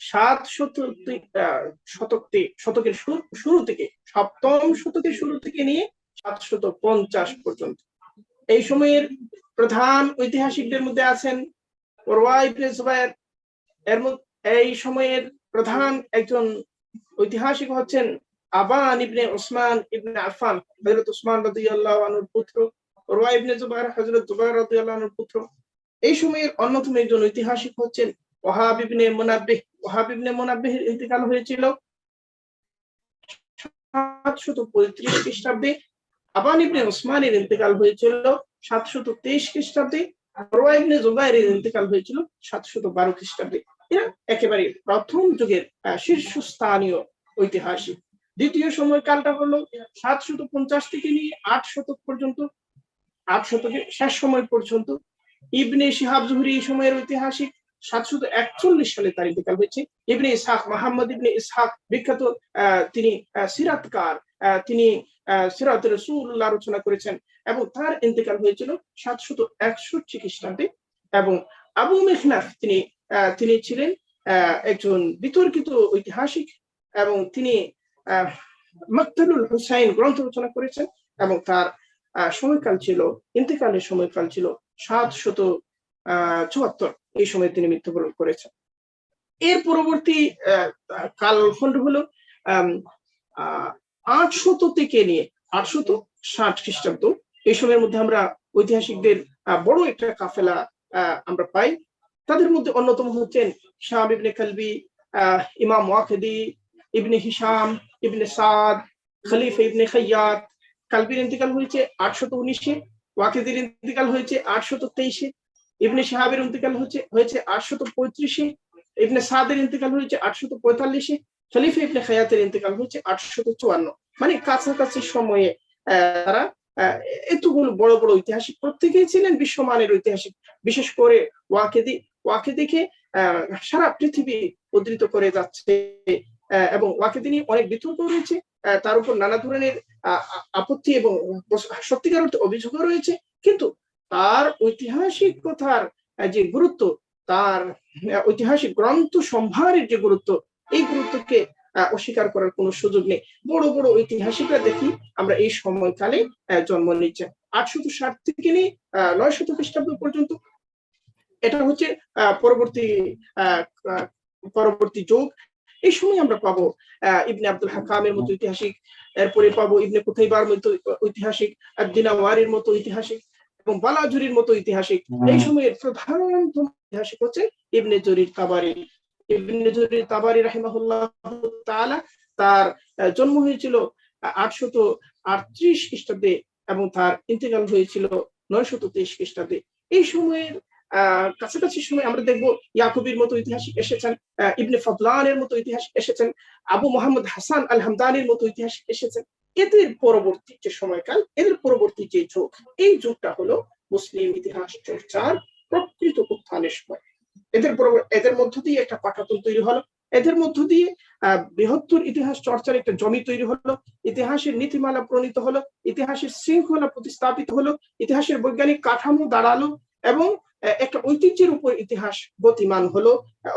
7 শতকের শুরু থেকে, 7ম শতকের শুরু থেকে নিয়ে 750 পর্যন্ত। এই সময়ের প্রধান ঐতিহাসিকদের মধ্যে আছেন উরওয়া ইবনে যুবায়ের। এই সময়ের প্রধান একজন ঐতিহাসিক হচ্ছেন আবান ইবনে ওসমান ইবনে আফফান, হযরত ওসমান রাদিয়াল্লাহু আনহুর পুত্র। উরওয়া ইবনে যুবায়ের হযরত যুবায়ের রাদিয়াল্লাহু আনহুর পুত্র। এই সময়ের অন্যতম একজন ঐতিহাসিক হচ্ছেন ওয়াহাব ইবনে মুনাব্বিহ। ওয়াহাব ইবনে মুনাব্বিহের ইন্তেকাল হয়েছিল 735 খ্রিস্টাব্দে। আবান ইবনে ওসমানের ইন্তেকাল হয়েছিল 723 খ্রিস্টাব্দে। উরওয়া ইবনে যুবায়েরের ইন্তেকাল হয়েছিল 712 খ্রিস্টাব্দে। এরা একেবারে প্রথম যুগের শীর্ষস্থানীয় ঐতিহাসিক। দ্বিতীয় সময়কালটা হলো 750 থেকে নিয়ে 8 শতক পর্যন্ত, 8 শতকের শেষ সময় পর্যন্ত। ইবনে শিহাব জুহরি এই সময়ের ঐতিহাসিক। 741 সালে তার ইন্তেকাল হয়েছে। ইবনে ইসহাক, মোহাম্মদ ইবনে ইসহাক বিখ্যাত তিনি সিরাতকার, তিনি সিরাত রাসূলুল্লাহ রচনা করেছেন এবং তার ইন্তেকাল হয়েছিল 761 খ্রিস্টাব্দে। এবং আবু মিখনাফ তিনি ছিলেন একজন বিতর্কিত ঐতিহাসিক এবং তিনি মাকতালুল হুসাইন গ্রন্থ রচনা করেছেন এবং তার সময়কাল ছিল, ইন্তেকালের সময়কাল ছিল 774। এই সময় তিনি মৃত্যুবরণ করেছেন। এর পরবর্তী কালখণ্ড হলো 800 থেকে নিয়ে 860 খ্রিস্টাব্দ। এই সময়ের মধ্যে আমরা ঐতিহাসিকদের বড় একটা কাফেলা আমরা পাই। তাদের মধ্যে অন্যতম হচ্ছেন শাম ইবনে কালবি, ইমাম ওয়াকিদি, ইবনে হিশাম, ইবনে সাদ, খলিফা ইবনে খাইয়াত। কালবির ইন্তেকাল হয়েছে 819-এ, ওয়াকিদির ইন্তেকাল হয়েছে 823-এ, ইবনে শাহাবের ইন্তেকাল হয়েছে 835-এ, ইবনে সাদের ইন্তেকাল হয়েছে 845-এ, খলিফা ইবনে খাইয়াতের ইন্তেকাল হয়েছে 854। মানে কাছাকাছি সময়ে তারা এতগুলো বড় বড় ঐতিহাসিক, প্রত্যেকেই ছিলেন বিশ্বমানের ঐতিহাসিক। বিশেষ করে ওয়াকিদিকে সারা পৃথিবী উদ্ধৃত করে যাচ্ছে এবং ওয়াকিদি নিয়ে অনেক বিতর্ক রয়েছে, তার উপর নানা ধরনের আপত্তি এবং সত্যিকার অর্থে অভিযোগও রয়েছে। কিন্তু তার ঐতিহাসিক কথার যে গুরুত্ব, তার ঐতিহাসিক গ্রন্থ সম্ভারের যে গুরুত্ব, এই গুরুত্বকে অস্বীকার করার কোনো সুযোগ নেই। বড় বড় ঐতিহাসিকরা দেখি আমরা এই সময়কালে জন্ম নিচ্ছেন। 860 থেকে নিয়ে 900 খ্রিস্টাব্দ পর্যন্ত। এটা হচ্ছে পরবর্তী যুগ। এই সময় আমরা পাবো ইবনে আব্দুল হাকামের মতো ঐতিহাসিক, এরপরে পাবো ইবনে কুতাইবার মতো ঐতিহাসিক, আদ-দিনাওয়ারির মতো ঐতিহাসিক এবং বালাজুরির মতো ঐতিহাসিক। এই সময়ের প্রধানতম ঐতিহাসিক হচ্ছে ইবনে জরির তাবারি। ইবনে জরির তাবারি রাহিমাহুল্লাহ তাআলা, তার জন্ম হয়েছিল 838 খ্রিস্টাব্দে এবং তার ইন্তেকাল হয়েছিল 923 খ্রিস্টাব্দে। এই সময়ের কাছাকাছি সময় আমরা দেখবো ইয়াকুবির মতো ঐতিহাসিক এসেছেন, ইবনে ফাদলানের মতো ঐতিহাসিক এসেছেন, আবু মোহাম্মদ হাসান আল হামদানির মতো ঐতিহাসিক এসেছেন। এদের পরবর্তী যে সময়কাল, এদের পরবর্তী যে যুগ, এই যুগটা হলো মুসলিম ইতিহাস চর্চার প্রকৃত উত্থানের সময়। এদের মধ্য দিয়ে একটা পাঠাতন তৈরি হলো, এদের মধ্য দিয়ে বৃহত্তর ইতিহাস চর্চার একটা জমি তৈরি হলো, ইতিহাসের নীতিমালা প্রণীত হলো, ইতিহাসের শৃঙ্খলা প্রতিস্থাপিত হলো, ইতিহাসের বৈজ্ঞানিক কাঠামো দাঁড়ালো এবং একটা ঐতিহ্যের উপর ইতিহাস গতিমান হলো,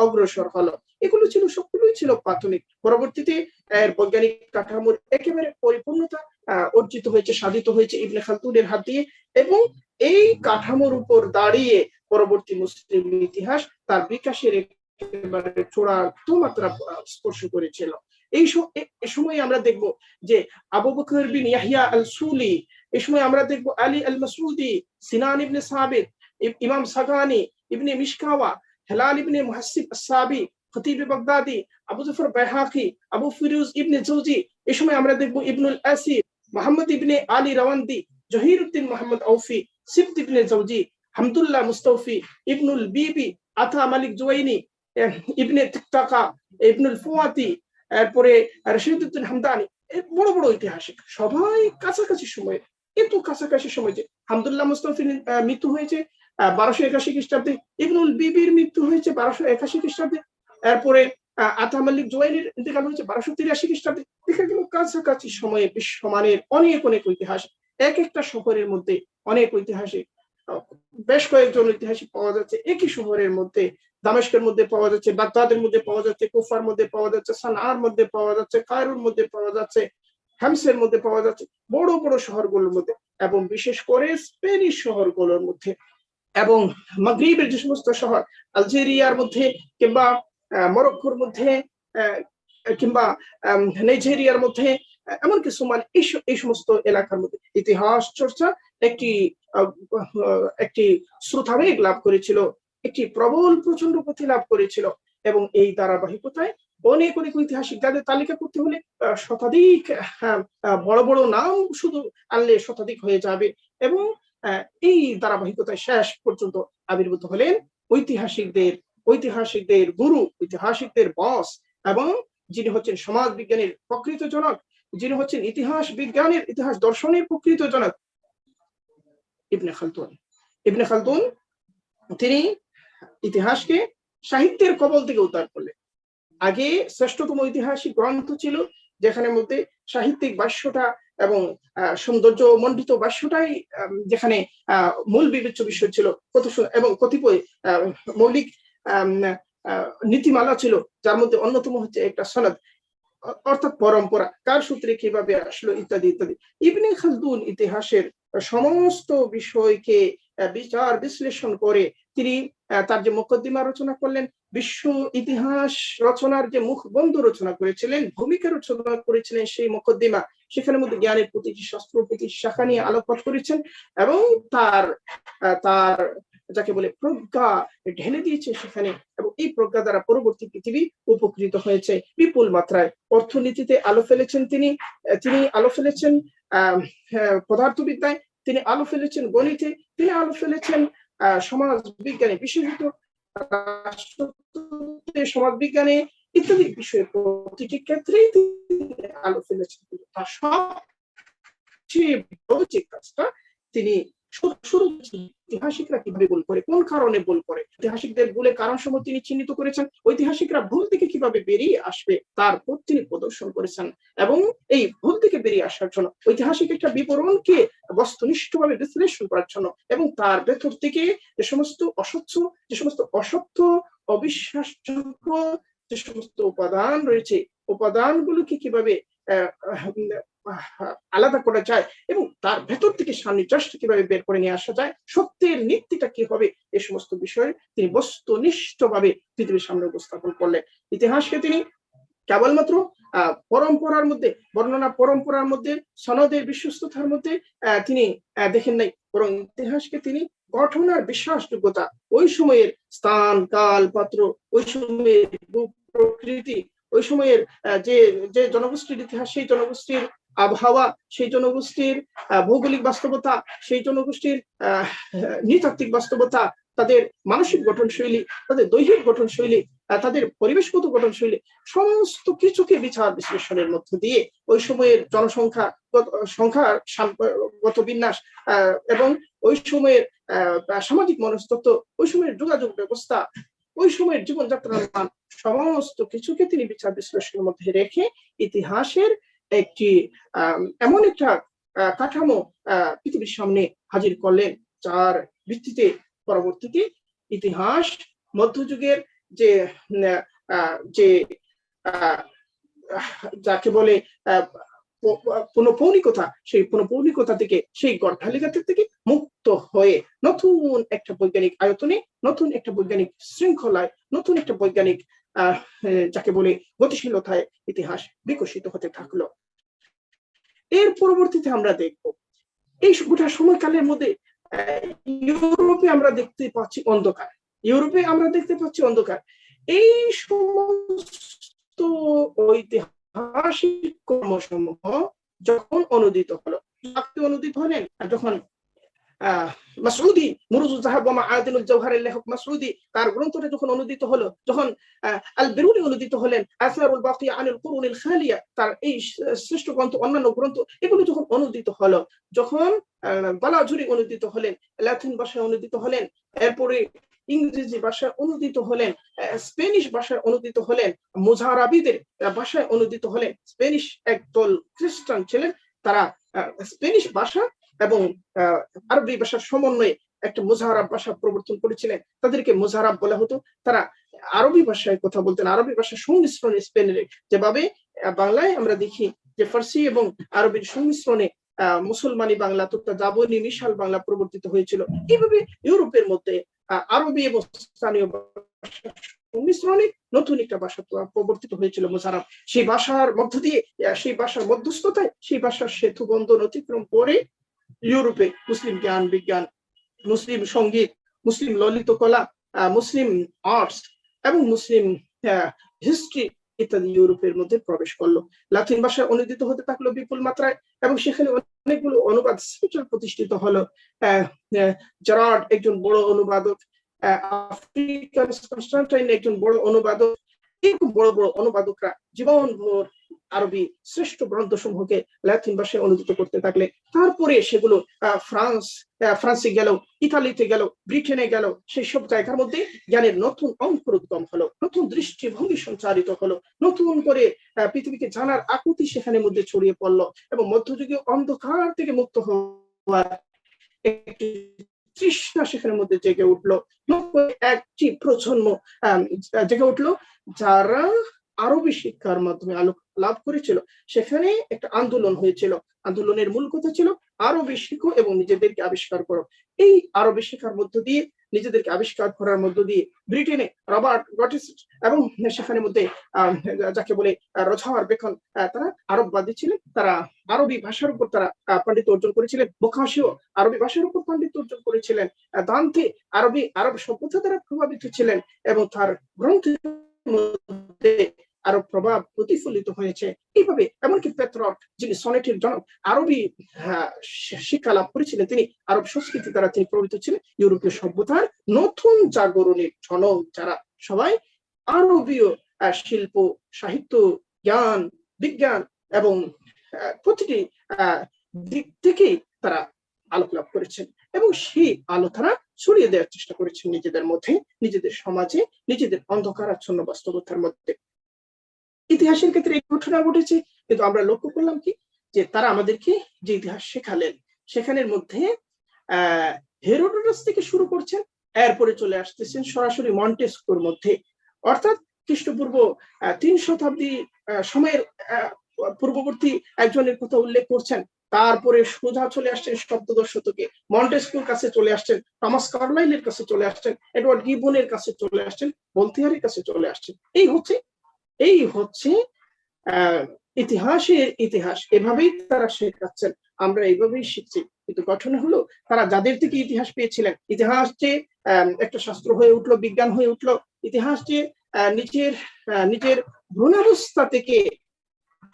অগ্রসর হলো। এগুলো ছিল, সবগুলোই ছিল প্রাথমিক। পরবর্তীতে বৈজ্ঞানিক কাঠামোর একেবারে পরিপূর্ণতা অর্জিত হয়েছে, সাধিত হয়েছে ইবনে খালদুনের হাত দিয়ে এবং এই কাঠামোর উপর দাঁড়িয়ে পরবর্তী মুসলিম ইতিহাস তার বিকাশের একেবারে চূড়ান্ত মাত্রা স্পর্শ করেছিল। এই সময় আমরা দেখব যে আবু বকর বিন ইয়াহইয়া আল সুলি, এই সময় আমরা দেখব আলী আল মাসউদি, সিনান ইবনে সাবিত, ইমাম সাগানি, ইবনে মিশকাওয়া, হেলাল ইবনে মুহাসসিব আস-সাবি, খতিব বাগদাদি, আবু জাফর বাইহাকি, আবু ফিরোজ ইবনে জৌজি। এই সময় আমরা দেখব ইবনুল আসির, মুহাম্মদ ইবনে আলী রাওয়ান্দি, জহিরউদ্দিন মুহাম্মদ আউফি, সিবত ইবনে জৌজি, হামদুল্লাহ মুস্তাফি, ইবনুল বিবি, আতা মালিক জুওয়াইনি, ইবনে তিকতাকা, ইবনুল ফুয়াতি, এরপরে রশিদউদ্দিন হামদানি। বড় বড় ঐতিহাসিক সবাই কাছাকাছি সময়ে, কিন্তু কাছাকাছি সময় যে হামদুল্লাহ মুস্তাফির মৃত্যু হয়েছে 1281 খ্রিস্টাব্দে, ইবনুল বিবির মৃত্যু হয়েছে 1281 খ্রিস্টাব্দে, এরপরে আতা মালিক জুওয়াইনির ইন্তেকাল হয়েছে 1283 খ্রিস্টাব্দে। দেখা গেল কাছাকাছি সময়ে বিশ্বমানের অনেক অনেক ঐতিহাসিক, এক একটা শহরের মধ্যে অনেক ঐতিহাসিক, বেশ কয়েকজন ঐতিহাসিক পাওয়া যাচ্ছে একই শহরের মধ্যে। দামেস্কের মধ্যে পাওয়া যাচ্ছে, বাগদাদের মধ্যে পাওয়া যাচ্ছে, কুফার মধ্যে পাওয়া যাচ্ছে, সানার মধ্যে পাওয়া যাচ্ছে, কায়রোর মধ্যে পাওয়া যাচ্ছে, হামসের মধ্যে পাওয়া যাচ্ছে, বড় বড় শহরগুলোর মধ্যে এবং বিশেষ করে স্পেনিশ শহরগুলোর মধ্যে এবং মাগরিবের যে সমস্ত শহর, আলজেরিয়ার মধ্যে কিংবা মরক্কোর মধ্যে কিংবা নাইজেরিয়ার মধ্যে, এমনকি সোমালি, এই সমস্ত এলাকার মধ্যে ইতিহাস চর্চা একটি শ্রোতাবেগ লাভ করেছিল, একটি প্রবল প্রচন্ড গতি লাভ করেছিল এবং এই ধারাবাহিকতায় অনেক অনেক ঐতিহাসিক, যাদের তালিকা করতে হলে শতাধিক বড় বড় নাম শুধু আনলে শতাধিক হয়ে যাবে এবং এই ধারাবাহিকতায় শেষ পর্যন্ত আবির্ভূত হলেন ঐতিহাসিকদের গুরু, ঐতিহাসিকদের বস এবং যিনি হচ্ছেন সমাজ বিজ্ঞানের প্রকৃত জনক, যিনি হচ্ছেন ইতিহাস বিজ্ঞানের, ইতিহাস দর্শনের প্রকৃত জনক, ইবনে খালদুন। ইবনে খালদুন তিনি ইতিহাসকে সাহিত্যের কবল থেকে উদ্ধার করলেন। আগে শ্রেষ্ঠতম ঐতিহাসিক গ্রন্থ ছিল, যেখানে মধ্যে সাহিত্যিক ভাষ্যটা এবং সৌন্দর্য মণ্ডিত ভাষ্যটাই যেখানে মূল বিবেচ্য বিষয় ছিল, এবং কতিপয় মৌলিক নীতিমালা ছিল, যার মধ্যে অন্যতম হচ্ছে একটা সনদ, অর্থাৎ পরম্পরা, কার সূত্রে কিভাবে আসলো ইত্যাদি ইত্যাদি। ইবনে খালদুন ইতিহাসের সমস্ত বিষয়কে বিচার বিশ্লেষণ করে তিনি তার যে মুকদ্দিমা রচনা করলেন, বিশ্ব ইতিহাস রচনার যে মুখবন্ধ রচনা করেছিলেন, ভূমিকা রচনা করেছিলেন, সেই মুকদ্দিমা, সেখানের মধ্যে জ্ঞানের প্রতিটি শাস্ত্র, প্রতিটি শাখা নিয়ে আলোকপাত করেছেন এবং তার তার যাকে বলে প্রজ্ঞা ঢেলে দিয়েছে সেখানে, এবং এই প্রজ্ঞা দ্বারা পরবর্তী পৃথিবী উপকৃত হয়েছে বিপুল মাত্রায়। অর্থনীতিতে আলো ফেলেছেন তিনি, তিনি আলো ফেলেছেন পদার্থবিদ্যায়, তিনি আলো ফেলেছেন গণিতে, তিনি আলো ফেলেছেন সমাজ বিজ্ঞানে, বিশেষত সমাজ বিজ্ঞানে ইত্যাদি বিষয়ে প্রতিটি ক্ষেত্রেই তিনি আলো ফেলেছেন। তার সবচেয়ে বড় যে কাজটা তিনি ঐতিহাসিকরা কিভাবে ভুল করে, কোন কারণে ভুল করে, ঐতিহাসিকদের ভুলের কারণ সমূহ তিনি চিহ্নিত করেছেন, ঐতিহাসিকরা ভুল থেকে কিভাবে বেরিয়ে আসবে তার পথ তিনি প্রদর্শন করেছেন। এবং এই ভুল থেকে বেরিয়ে আসার জন্য ঐতিহাসিক একটা বিবরণকে বস্তুনিষ্ঠভাবে বিশ্লেষণ করার জন্য এবং তার ভেতর থেকে যে সমস্ত অস্বচ্ছ, যে সমস্ত অসত্য, অবিশ্বাসযোগ্য যে সমস্ত উপাদান রয়েছে, উপাদানগুলোকে কিভাবে আলাদা করা যায় এবং তার ভেতর থেকে সান্নিধ্যটা কিভাবে বের করে নিয়ে আসা যায়, সত্যের নীতিটা কি হবে, এই সমস্ত বিষয়ে তিনি বস্তুনিষ্ঠভাবে পৃথিবীর সামনে উপস্থাপন করলেন। ইতিহাসকে তিনি কেবলমাত্র পরম্পরার মধ্যে, বর্ণনা পরম্পরার মধ্যে, সনদের বিশ্বস্ততার মধ্যে তিনি দেখেন নাই, বরং ইতিহাসকে তিনি গঠন আর বিশ্বাসযোগ্যতা, ওই সময়ের স্থান, কাল, পাত্র, ওই সময়ের প্রকৃতি, ওই সময়ের যে যে জনগোষ্ঠীর ইতিহাস, সেই জনগোষ্ঠীর আবহাওয়া, সেই জনগোষ্ঠীর ভৌগোলিক বাস্তবতা, সেই জনগোষ্ঠীর নৃতাত্ত্বিক বাস্তবতা, তাদের মানসিক গঠনশৈলী, তাদের দৈহিক গঠনশৈলী, তাদের পরিবেশগত গঠনশৈলী, সমস্ত কিছুকে বিচার বিশ্লেষণের মধ্য দিয়ে ওই সময়ের সংখ্যাগত বিন্যাস এবং ওই সময়ের সামাজিক মনস্তত্ত্ব, ওই সময়ের যোগাযোগ ব্যবস্থা, ওই সময়ের জীবনযাত্রার মান, সমস্ত কিছুকে তিনি বিচার বিশ্লেষণের মধ্যে রেখে ইতিহাসের একটি এমন একটা কাঠামো পৃথিবীর সামনে হাজির করলেন, যার ভিত্তিতে পরবর্তীতে ইতিহাস মধ্যযুগের যে যে যাকে বলে পুনঃপৌনিকতা, সেই পুনঃপৌনিকতা থেকে, সেই গড়ঢালিকাতে থেকে মুক্ত হয়ে নতুন একটা বৈজ্ঞানিক আয়তনে, নতুন একটা বৈজ্ঞানিক শৃঙ্খলায়, নতুন একটা বৈজ্ঞানিক যাকে বলে গতিশীলতায় ইতিহাস বিকশিত হতে থাকলো। এর পরবর্তীতে আমরা দেখব এই গোটা সময়কালের মধ্যে ইউরোপে আমরা দেখতে পাচ্ছি অন্ধকার, ইউরোপে আমরা দেখতে পাচ্ছি অন্ধকার। এই সমস্ত ঐতিহাসিক কর্মসমূহ যখন অনুদিত হলো, অনুদিত হলেন যখন মাসউদি, মুরুজুজ যাহাব ওয়া মাআদিনুল জাওহারের লেখক মাসউদি তার গ্রন্থটা যখন অনুদিত হলো, যখন আল বিরুনি অনুদিত হলেন, আসারুল বাকিয়া আনিল কুরুনিল খালিয়া, তার এই শ্রেষ্ঠ গ্রন্থ, অন্যান্য গ্রন্থ, এগুলো যখন অনুদিত হলো, যখন বালাজুরি অনুদিত হলেন, ল্যাটিন ভাষায় অনুদিত হলেন, এরপরে ইংরেজি ভাষায় অনুদিত হলেন, স্পেনিশ ভাষায় অনুদিত হলেন, মুজারাবিদের ভাষায় অনুদিত হলেন। স্পেনিশ একদল খ্রিস্টান ছিলেন, তারা স্পেনিশ ভাষা এবং আরবি ভাষার সমন্বয়ে একটা মুজাহারাব ভাষা প্রবর্তন করেছিলেন, তাদেরকে মুজাহারাব বলা হতো। তারা আরবি ভাষায় কথা বলতেন, আরবি ভাষার সংমিশ্রণে, স্পেনের যেভাবে বাংলায় আমরা দেখি যে ফার্সি এবং আরবির সংমিশ্রণে মুসলমানি বাংলা তথা জাবনি মিশাল বাংলা প্রবর্তিত হয়েছিল, এইভাবে ইউরোপের মধ্যে আরবি এবং স্থানীয় সংমিশ্রণে নতুন একটা ভাষা প্রবর্তিত হয়েছিল মুজাহারাব। সেই ভাষার মধ্য দিয়ে, সেই ভাষার মধ্যস্থতায়, সেই ভাষার সেতু বন্ধন অতিক্রম করে ইউরোপে মুসলিম জ্ঞান বিজ্ঞান, মুসলিম সঙ্গীত, মুসলিম ললিত কলা, মুসলিম আর্টস এবং মুসলিম হিস্ট্রি ইত্যাদি ইউরোপের মধ্যে প্রবেশ করলো। লাতিন ভাষায় অনুদিত হতে থাকলো বিপুল মাত্রায় এবং সেখানে অনেকগুলো অনুবাদ সেন্টার প্রতিষ্ঠিত হলো। জেরার্ড একজন বড় অনুবাদক, আফ্রিকান কনস্টান্টাইন একজন বড় অনুবাদক, এরকম বড় বড় অনুবাদকরা জীবনভর আরবি শ্রেষ্ঠ গ্রন্থসমূহকে ল্যাটিন ভাষায় অনুদিত করতে থাকলে তারপরে সেগুলো ফ্রান্সে গেল, ইতালিতে গেল, ব্রিটেনে গেল, সেই সব জায়গার মধ্যে জ্ঞানের নতুন অঙ্কুরোদ্গম হলো, নতুন দৃষ্টিভঙ্গি সঞ্চারিত হলো, নতুন করে পৃথিবীকে জানার আকুতি সেখানের মধ্যে ছড়িয়ে পড়লো এবং মধ্যযুগীয় অন্ধকার থেকে মুক্ত হওয়ার একটি তৃষ্ণা সেখানের মধ্যে জেগে উঠলো, একটি প্রজন্ম জেগে উঠলো যারা আরবি শিক্ষার মাধ্যমে আলোক লাভ করেছিল। সেখানে একটা আন্দোলন হয়েছিল, আন্দোলনের মূল কথা ছিল আরবি শিখো এবং নিজেদেরকে আবিষ্কার করো। এই আরবি শিক্ষার মধ্য দিয়ে নিজেদেরকে আবিষ্কার করার মধ্য দিয়ে ব্রিটেনে রবার্ট গটিস এবং সেখানের মধ্যে যাকে বলে রজার বেকন, তারা আরববাদী ছিলেন, তারা আরবি ভাষার উপর তারা পাণ্ডিত্য অর্জন করেছিলেন। বোকাশিও আরবি ভাষার উপর পাণ্ডিত্য অর্জন করেছিলেন। দান্তে আরব সভ্যতা দ্বারা প্রভাবিত ছিলেন এবং তার গ্রন্থের মধ্যে আরব প্রভাব প্রতিফলিত হয়েছে। এইভাবে এমনকি পেট্রক, যিনি সনেটের জনক, আরবি শিক্ষা লাভ করেছিলেন, তিনি আরব সংস্কৃতি দ্বারা তিনি প্রভাবিত ছিলেন। ইউরোপীয় সভ্যতার নতুন জাগরণের জনক যারা সবাই আরবীয় শিল্প, সাহিত্য, জ্ঞান, বিজ্ঞান এবং প্রতিটি দিক থেকেই তারা আলোক লাভ করেছেন এবং সেই আলো তারা ছড়িয়ে দেওয়ার চেষ্টা করেছেন নিজেদের মধ্যে, নিজেদের সমাজে, নিজেদের অন্ধকারাচ্ছন্ন বাস্তবতার মধ্যে। ইতিহাসের ক্ষেত্রে এই ঘটনা ঘটেছে, কিন্তু আমরা লক্ষ্য করলাম কি যে তারা আমাদেরকে যে ইতিহাস শেখালেন সেখানের মধ্যে হেরোডোটাস থেকে শুরু করছেন, এরপরে চলে আসতেছেন সরাসরি মন্টেস্কুর মধ্যে, অর্থাৎ খ্রিস্টপূর্ব 3 শতাব্দী সময়ের পূর্ববর্তী একজনের কথা উল্লেখ করছেন। তারপরে সোজা চলে আসছেন 17 শতকে, মন্টেস্কুর কাছে চলে আসছেন, টমাস কার্লাইলের কাছে চলে আসছেন, এডওয়ার্ড গিবনের কাছে চলে আসছেন, ভলতেয়ারের কাছে চলে আসছেন। এই হচ্ছে ইতিহাসের ইতিহাস। এভাবেই তারা শেখাচ্ছেন, আমরা এইভাবেই শিখছি। কিন্তু ঘটনা হলো তারা যাদের থেকে ইতিহাস পেয়েছিলেন, ইতিহাস যে একটা শাস্ত্র হয়ে উঠলো, বিজ্ঞান হয়ে উঠলো, ইতিহাস যে নিজের ভ্রূণাবস্থা থেকে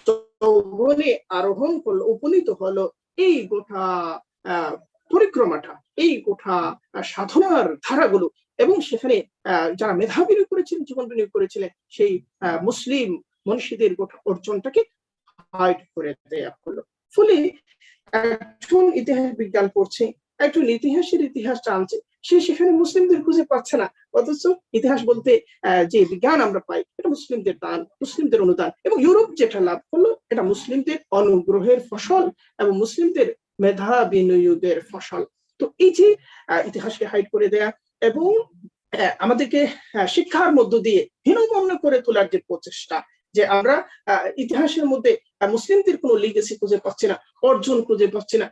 যৌবনে আরোহণ করলো, উপনীত হলো, এই গোটা পরিক্রমাটা, এই গোটা সাধনার ধারাগুলো এবং সেখানে যারা মেধা বিনিয়োগ করেছিলেন, জীবন বিনিয়োগ করেছিলেন, সেই মুসলিম মনীষীদের গোটা অর্জনটাকে হাইড করে দেয়া হলো। ফলে একজন ইতিহাস বিজ্ঞান পড়ছে, একজন ইতিহাসের ইতিহাস জানছে, সে সেখানে মুসলিমদের খুঁজে পাচ্ছে না, অথচ ইতিহাস বলতে যে বিজ্ঞান আমরা পাই এটা মুসলিমদের দান, মুসলিমদের অনুদান, এবং ইউরোপ যেটা লাভ করলো এটা মুসলিমদের অনুগ্রহের ফসল এবং মুসলিমদের মেধা বিনিয়োগের ফসল। তো এই যে ইতিহাসকে হাইড করে দেয়া এবং আমাদেরকে শিক্ষার মধ্য দিয়ে হীনমন্য করে তোলার যে প্রচেষ্টা, যে আমরা ইতিহাসের মধ্যে মুসলিমদের কোনো লিগেসি খুঁজে পাচ্ছি না, অর্জন খুঁজে পাচ্ছি না,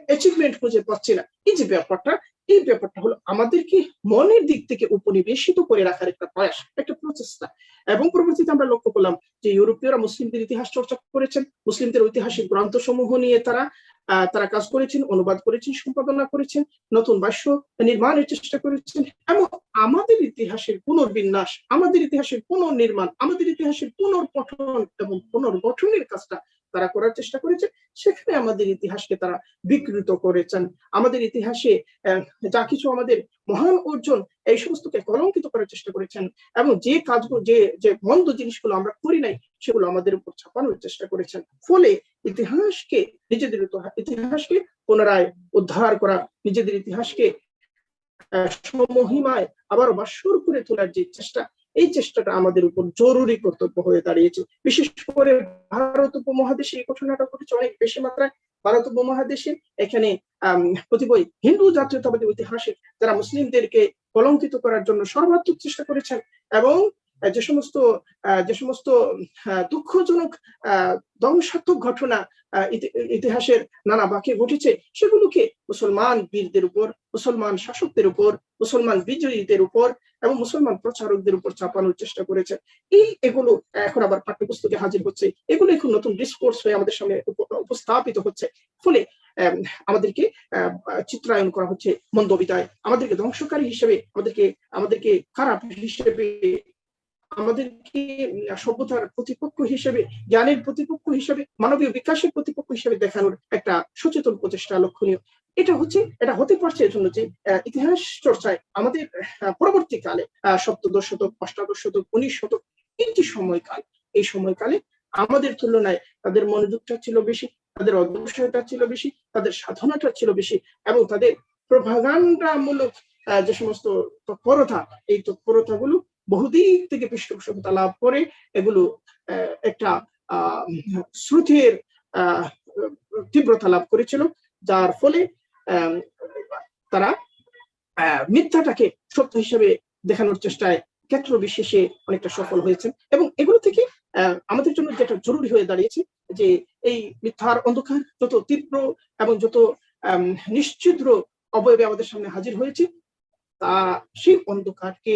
অ্যাচিভমেন্ট খুঁজে পাচ্ছি না, এই যে ব্যাপারটা, এই ব্যাপারটা হলো আমাদেরকে মনের দিক থেকে উপনিবেশিত করে রাখার একটা প্রয়াস, একটা প্রচেষ্টা। এবং পরবর্তীতে আমরা লক্ষ্য করলাম যে ইউরোপীয়রা মুসলিমদের ইতিহাস চর্চা করেছেন, মুসলিমদের ঐতিহাসিক গ্রন্থসমূহ নিয়ে তারা কাজ করেছেন, অনুবাদ করেছেন, সম্পাদনা করেছেন, নতুন ভাষ্য নির্মাণের চেষ্টা করেছেন এবং আমাদের ইতিহাসের পুনর্বিন্যাস, আমাদের ইতিহাসের পুনর্নির্মাণ, আমাদের ইতিহাসের পুনর্পঠন এবং পুনর্গঠনের কাজটা তারা করার চেষ্টা করেছেন। সেখানে আমাদের ইতিহাসকে তারা বিকৃত করেছেন, আমাদের ইতিহাসে যা কিছু আমাদের মহান অর্জন এই সমস্তকে কলঙ্কিত করার চেষ্টা করেছেন এবং যে কাজগুলো, যে মন্দ জিনিসগুলো আমরা করি নাই সেগুলো আমাদের উপর ছাপানোর চেষ্টা করেছেন। ফলে নিজেদের ইতিহাসকে পুনরায় উদ্ধার করা, নিজেদের ইতিহাসকে সমহিমায় আবার বাসর করে তোলার যে চেষ্টা, এই চেষ্টাটা আমাদের উপর জরুরি কর্তব্য হয়ে দাঁড়িয়েছে। বিশেষ করে ভারত উপমহাদেশে এই ঘটনাটা ঘটেছে অনেক বেশি মাত্রায়। ভারত উপমহাদেশে এখানে প্রতিবই হিন্দু জাতীয়তাবাদী ঐতিহাসিক যারা মুসলিমদেরকে কলঙ্কিত করার জন্য সর্বাত্মক চেষ্টা করেছেন এবং যে সমস্ত দুঃখজনক ধ্বংসাত্মক ঘটনা ইতিহাসের নানা বাঁকে ঘটেছে সেগুলোকে মুসলমান বীরদের উপর, মুসলমান শাসকদের উপর, মুসলমান বিজয়ীদের উপর এবং মুসলমান প্রচারকদের উপর চাপানোর চেষ্টা করেছে। এগুলো এখন আবার পাঠ্যপুস্তকে হাজির হচ্ছে, এগুলো এখন নতুন ডিসকোর্স হয়ে আমাদের সামনে উপস্থাপিত হচ্ছে। ফলে আমাদেরকে চিত্রায়ন করা হচ্ছে মন্দ বিদায়, আমাদেরকে ধ্বংসকারী হিসেবে, আমাদেরকে খারাপ হিসেবে, আমাদেরকে সভ্যতার প্রতিপক্ষ হিসেবে, জ্ঞানের প্রতিপক্ষ হিসেবে, মানবীয় বিকাশের প্রতিপক্ষ হিসেবে দেখানোর একটা সচেতন প্রচেষ্টা লক্ষণীয়। এটা হতে পারছে এজন্য যে ইতিহাস চর্চায় আমাদের পরবর্তীকালে সপ্তদশ শতক, অষ্টাদশ শতক, 19 শতক, এই সময়কালে আমাদের তুলনায় তাদের মনোযোগটা ছিল বেশি, তাদের অধ্যবসায়তা ছিল বেশি, তাদের সাধনাটা ছিল বেশি, এবং তাদের প্রভাগান্ডামূলক যে সমস্ত তৎপরতা, এই তৎপরতাগুলো বহুদিক থেকে পৃষ্ঠপোষকতা লাভ করে এগুলো একটা শ্রুতির তীব্রতা লাভ করেছিল, যার ফলে তারা মিথ্যাটাকে সত্য হিসেবে দেখানোর চেষ্টায় ক্ষেত্র বিশেষে অনেকটা সফল হয়েছেন। এবং এগুলো থেকে আমাদের জন্য যেটা জরুরি হয়ে দাঁড়িয়েছে যে এই মিথ্যার অন্ধকার যত তীব্র এবং যত নিশ্চিদ্র অবয়বে আমাদের সামনে হাজির হয়েছে, তা সেই অন্ধকারকে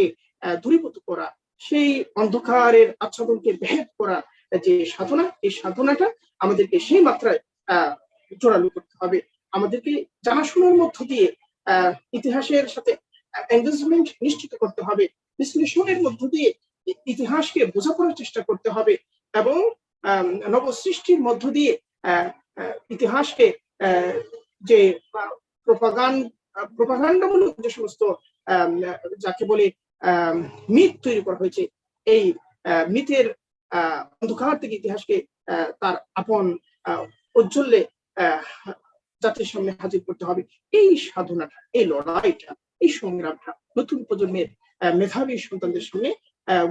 দূরীভূত করা, সেই অন্ধকারের আচ্ছাদনকে ভেদ করা যে সাধনা, এই সাধনাটা আমাদেরকে সেই মাত্রায় জোরালো করতে হবে। আমাদেরকে জানাশোনার মধ্য দিয়ে ইতিহাসের সাথে এঙ্গেজমেন্ট নিশ্চিত করতে হবে, বিশ্লেষণের মধ্য দিয়ে ইতিহাসকে বোঝাপড়ার চেষ্টা করতে হবে, এবং নবসৃষ্টির মধ্য দিয়ে ইতিহাসকে যে প্রপাগান্ডামূলক যে সমস্ত যাকে বলে মিথ তৈরি করা হয়েছে, এই মিথের অন্ধকার থেকে ইতিহাসকে তার আপন ঔজ্জ্বল্যে জাতির সামনে হাজির করতে হবে। এই সাধনাটা, এই লড়াইটা, এই সংগ্রামটা নতুন প্রজন্মের মেধাবী সন্তানদের সামনে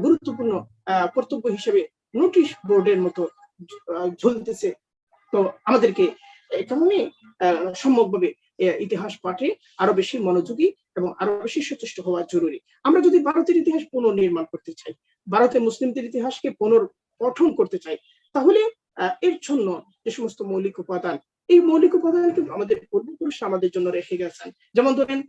গুরুত্বপূর্ণ কর্তব্য হিসেবে নোটিশ বোর্ডের মতো ঝুলতেছে। তো আমাদেরকে এখানে সম্যকভাবে ইতিহাস পাঠে আরো বেশি মনোযোগী এবং আরো বেশি সচেষ্ট হওয়া জরুরি। আমরা যদি ভারতের ইতিহাস পুনর্নির্মাণ করতে চাই, ভারতের মুসলিমদের ইতিহাসকে পুনর্গঠন করতে চাই, তাহলে এর জন্য যে সমস্ত মৌলিক উপাদান, এই মৌলিক উপাদান কিন্তু আমাদের পূর্বপুরুষ আমাদের জন্য রেখে গেছেন। যেমন ধরেন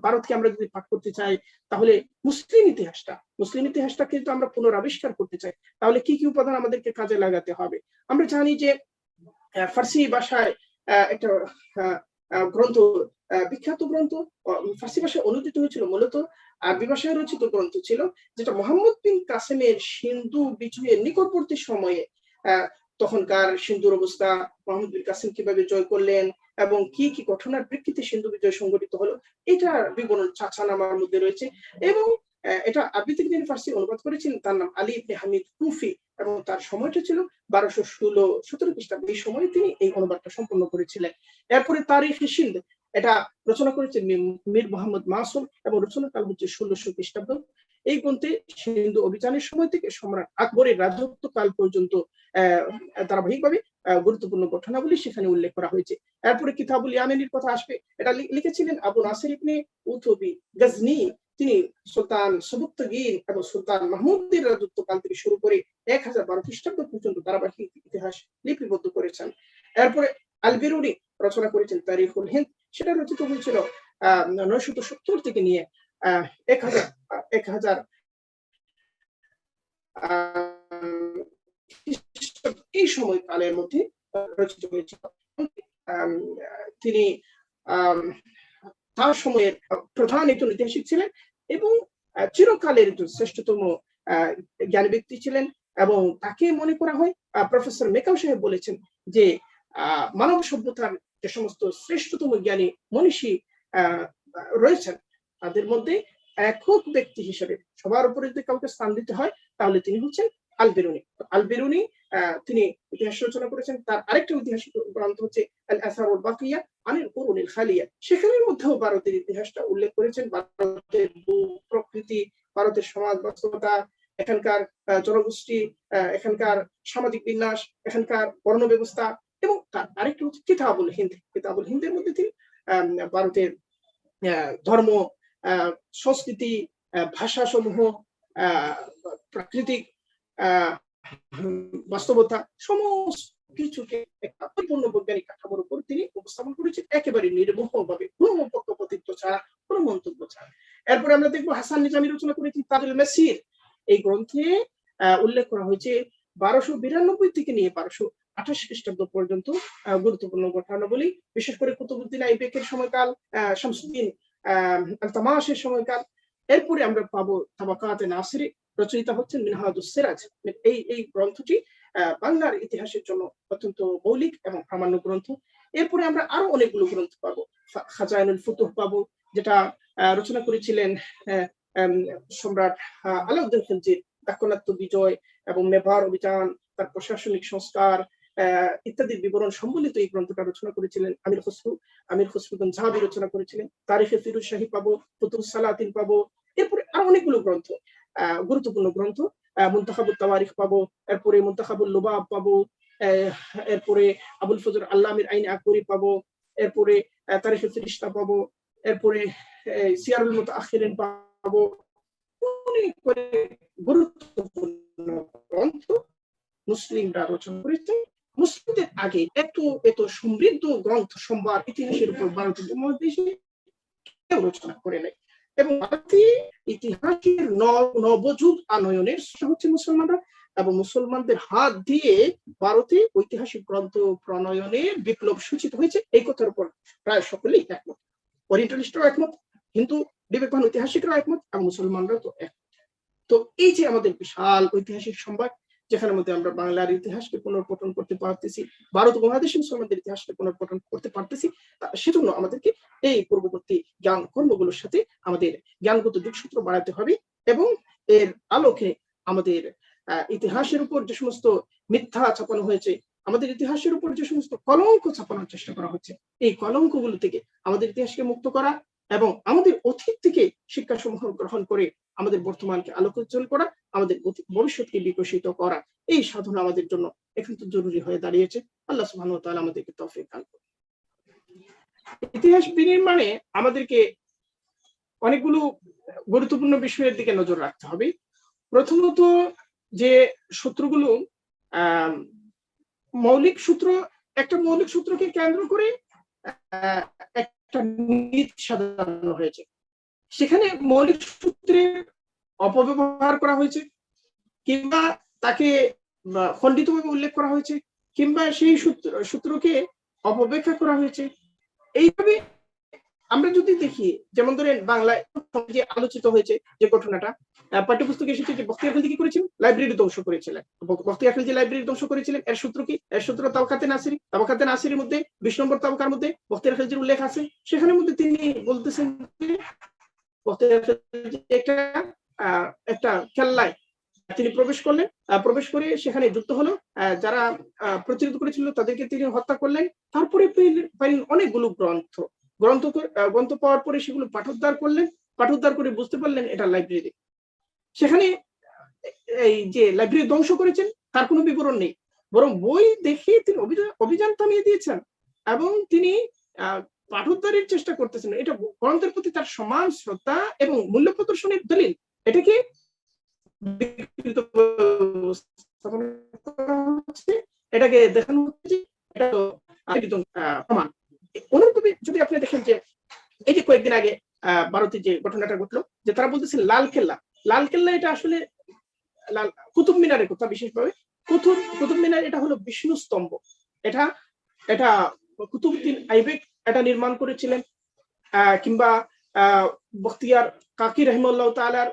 ভারতকে আমরা যদি পাঠ করতে চাই, তাহলে মুসলিম ইতিহাসটা কিন্তু আমরা পুনরাবিষ্কার করতে চাই, তাহলে কি কি উপাদান আমাদেরকে কাজে লাগাতে হবে। আমরা জানি যে ফার্সি ভাষায় একটা গ্রন্থ, বিখ্যাত গ্রন্থ ফার্সি ভাষায় অনুদিত হয়েছিল, মূলত আরবি ভাষায় রচিত গ্রন্থ ছিল, যেটা মোহাম্মদ বিন কাসেমের সিন্ধু বিজয়ের নিকটবর্তী সময়ে তখনকার সিন্ধুর অবস্থা, মোহাম্মদ বিন কাসেম কিভাবে জয় করলেন এবং কি কি ঘটনার প্রেক্ষিতে সিন্ধু বিজয় সংঘটিত হলো, এটার বিবরণ চাচানামার মধ্যে রয়েছে। এবং এটা আরবি থেকে যিনি ফার্সি অনুবাদ করেছিলেন তার নাম আলী ইবনে হামিদ কুফি, এবং তার সময়টা ছিল 1216-17 খ্রিস্টাব্দ। এই সময়ে তিনি এই অনুবাদটা সম্পন্ন করেছিলেন। এরপরে তারিখ-ই সিন্ধ, এটা রচনা করেছেন মীর মোহাম্মদ মাসুম, এবং রচনাকাল হচ্ছে 1600 খ্রিস্টাব্দ। এই গ্রন্থে সিন্ধু অভিযানের সময় থেকে সম্রাট আকবরের রাজত্বকাল পর্যন্ত ধারাবাহিকভাবে গুরুত্বপূর্ণ ঘটনাবলী সেখানে উল্লেখ করা হয়েছে। এরপরে কিতাবুল ইয়ামানির কথা আসবে, এটা লিখেছিলেন আবু নাসির ইবনে উতবি গজনী। তিনি সুলতান সুবুক্তগীন এবং সুলতান মাহমুদের রাজত্বকাল থেকে শুরু করে 1012 খ্রিস্টাব্দ পর্যন্ত ধারাবাহিক ইতিহাস লিপিবদ্ধ করেছেন। এরপরে আল বিরুনি রচনা করেছেন তারিখুল হিন্দ, সেটা রচিত হয়েছিল 970 থেকে নিয়ে 1000 এই সময়কালের মধ্যে রচিত হয়েছিল। তিনি তার সময়ের প্রধান একজন ঐতিহাসিক ছিলেন এবং চিরকালের একজন শ্রেষ্ঠতম জ্ঞানী ব্যক্তি ছিলেন, এবং তাকে মনে করা হয়, প্রফেসর মেকাও সাহেব বলেছেন যে মানব সভ্যতার যে সমস্ত শ্রেষ্ঠতম জ্ঞানী মনীষী রয়েছেন, তাদের মধ্যে একক ব্যক্তি হিসেবে সবার উপরে যদি কাউকে স্থান দিতে হয়, তাহলে তিনি হচ্ছেন আল বিরুনি। আল বিরুনি তিনি ইতিহাস রচনা করেছেন। তার আরেকটা ঐতিহাসিক গ্রন্থ হচ্ছে আল আসারুল বাকিয়া আনিল কুরুনিল খালিয়া। সেখানের মধ্যেও ভারতের ইতিহাসটা উল্লেখ করেছেন, ভারতের প্রকৃতি, ভারতের সমাজ বাস্তবতা, এখানকার জনগোষ্ঠী, এখানকার সামাজিক বিন্যাস, এখানকার বর্ণ ব্যবস্থা, এবং তার আরেকটা হচ্ছে কিতাবুল হিন্দ। কিতাবুল হিন্দের মধ্যে তিনি ভারতের ধর্ম, সংস্কৃতি, ভাষা সমূহ, প্রাকৃতিক বাস্তবতা, সমস্ত কিছুকে একটা পরিপূর্ণ বৈজ্ঞানিক কাঠামোর উপর তিনি উপস্থাপন করেছেন, একেবারে নির্মোহভাবে, কোনো পক্ষপাতিত্ব ছাড়া, কোনো মন্তব্য ছাড়া। এরপরে আমরা দেখবো হাসান নিজামী রচনা করেছেন তাজুল মাসির। এই গ্রন্থে উল্লেখ করা হয়েছে 1292 থেকে নিয়ে 1228 খ্রিস্টাব্দ পর্যন্ত গুরুত্বপূর্ণ ঘটনাবলী, বিশেষ করে কুতুবউদ্দিন আইবেকের সময়কাল, শামসুদ্দিন আল-তামাশের সময়কাল। এরপরে আমরা পাবো তাবাকাতে নাসিরি, রচয়িতা হচ্ছেন মিনহাজুস সিরাজ। এই গ্রন্থটি বাংলার ইতিহাসের জন্য অত্যন্ত মৌলিক এবং প্রামাণ্য গ্রন্থ। এরপরে আমরা আরো অনেকগুলো গ্রন্থ পাবো, খাজাইনুল ফুতুহ পাবো, যেটা রচনা করেছিলেন সম্রাট আলাউদ্দিন খিলজির দাক্ষিণাত্য বিজয় এবং মেবার অভিযান, তার প্রশাসনিক সংস্কার ইত্যাদির বিবরণ সম্বলিত এই গ্রন্থটা রচনা করেছিলেন আমির খসরুদ্দিন জাহাবী রচনা করেছিলেন। তারিখে ফিরোজ শাহী পাবো, ফুতুহুস সালাতিন পাবো, এরপরে আরো অনেকগুলো গ্রন্থ, গুরুত্বপূর্ণ গ্রন্থ, মুনতাখাবুত তাওয়ারিখ পাবো, এরপরে মুনতাখাবুল লুবাব পাবো, এরপরে আবুল ফজল আল্লামির আইন আকবরী পাবো, এরপরে তারিখে ফিরিস্তা পাবো, এরপরে সিয়ারুল মুতাআখিরিন পাবো। অনেক করে গুরুত্বপূর্ণ গ্রন্থ মুসলিমরা রচনা করেছে। মুসলিমদের আগে এত সমৃদ্ধ গ্রন্থ সম্ভার ইতিহাসের উপর ভারতীয় উপমহাদেশে কেউ রচনা করে নাই। এবং ভারতীয় ইতিহাসের নবযুগ আনয়নের হচ্ছে মুসলমানরা, এবং মুসলমানদের হাত দিয়ে ভারতে ঐতিহাসিক গ্রন্থ প্রণয়নের বিপ্লব সূচিত হয়েছে। এই কথার উপর প্রায় সকলেই একমত। ওরিয়েন্টালিস্টরাও একমত, হিন্দু বিবেকবান ঐতিহাসিকরাও একমত, এবং মুসলমানরাও তো একমত। তো এই যে আমাদের বিশাল ঐতিহাসিক সম্ভার, যেখানের মধ্যে আমরা বাংলার ইতিহাসকে পুনর্পঠন করতে পারতেছি, ভারত উপমহাদেশের মুসলমানদের ইতিহাসকে পুনর্পঠন করতে পারতেছি, সেজন্য আমাদেরকে এই পূর্ববর্তী জ্ঞান কর্মগুলোর সাথে আমাদের জ্ঞানগত যোগসূত্র বাড়াতে হবে, এবং এর আলোকে আমাদের ইতিহাসের উপর যে সমস্ত মিথ্যা ছাপানো হয়েছে, আমাদের ইতিহাসের উপর যে সমস্ত কলঙ্ক ছাপানোর চেষ্টা করা হচ্ছে, এই কলঙ্কগুলো থেকে আমাদের ইতিহাসকে মুক্ত করা এবং আমাদের অতীত থেকে শিক্ষাসমূহ গ্রহণ করে আমাদের বর্তমানকে আলোকোজ্জ্বল করা, আমাদের ভবিষ্যৎকে বিকশিত করা, এই সাধনা আমাদের জন্য একান্ত জরুরি হয়ে দাঁড়িয়েছে। আল্লাহ সুবহানাহু ওয়া তাআলা আমাদেরকে তৌফিক দান করুন। ইতিহাস বিনির্মাণে আমাদেরকে অনেকগুলো গুরুত্বপূর্ণ বিষয়ের দিকে নজর রাখতে হবে। প্রথমত, যে সূত্রগুলো মৌলিক সূত্র, একটা মৌলিক সূত্রকে কেন্দ্র করে একটা নীতি সাজানো হয়েছে, সেখানে মৌলিক সূত্রের অপব্যবহার করা হয়েছে, কিংবা তাকে খণ্ডিতভাবে উল্লেখ করা হয়েছে, কিংবা সেই সূত্রকে অপব্যাখ্যা করা হয়েছে। এইভাবে আমরা যদি দেখি, যেমন ধরেন বাংলায় যে আলোচিত হয়েছে যে ঘটনাটা, পাঠ্যপুস্তকে এসেছে যে বখতিয়ার খিলজি কি করেছিলেন, লাইব্রেরি ধ্বংস করেছিলেন। বখতিয়ার খিলজি লাইব্রেরি ধ্বংস করেছিলেন, এর সূত্র কি? এর সূত্র তাবাকাতে নাসিরির মধ্যে 20 নম্বর তাবাকার মধ্যে বখতিয়ার খিলজির উল্লেখ আছে। সেখানের মধ্যে তিনি বলতেছেন যে বখতিয়ার খিলজি একটা কেল্লায় তিনি প্রবেশ করে সেখানে যুদ্ধ হলো, যারা প্রতিরোধ করেছিল তাদেরকে তিনি হত্যা করলেন। তারপরে অনেকগুলো গ্রন্থ পাওয়ার পরে সেগুলো পাঠোদ্ধার করে বুঝতে পারলেন এটা লাইব্রেরি। সেখানে এই যে লাইব্রেরি ধ্বংস করেছেন তার কোনো বিবরণ নেই, বরং বই দেখে তিনি অভিযান থামিয়ে দিয়েছেন এবং তিনি পাঠোদ্ধারের চেষ্টা করতেছেন। এটা গ্রন্থের প্রতি তার সমান শ্রদ্ধা এবং মূল্য প্রদর্শনের দলিল। এটাকে এটাকে দেখানো হচ্ছে এটা প্রমাণ। অনুরূপে যদি আপনি দেখেন যে এই যে কয়েকদিন আগে ভারতে যে ঘটনাটা ঘটলো, যে তারা বলতেছেন লাল কেল্লা, এটা আসলে কুতুব মিনারের কথা, বিশেষভাবে কুতুব মিনার এটা হলো বিষ্ণু স্তম্ভ। এটা কুতুবউদ্দিন আইবেক এটা নির্মাণ করেছিলেন, কিংবা বখতিয়ার কাকি রাহিমাহুল্লাহ তাআলার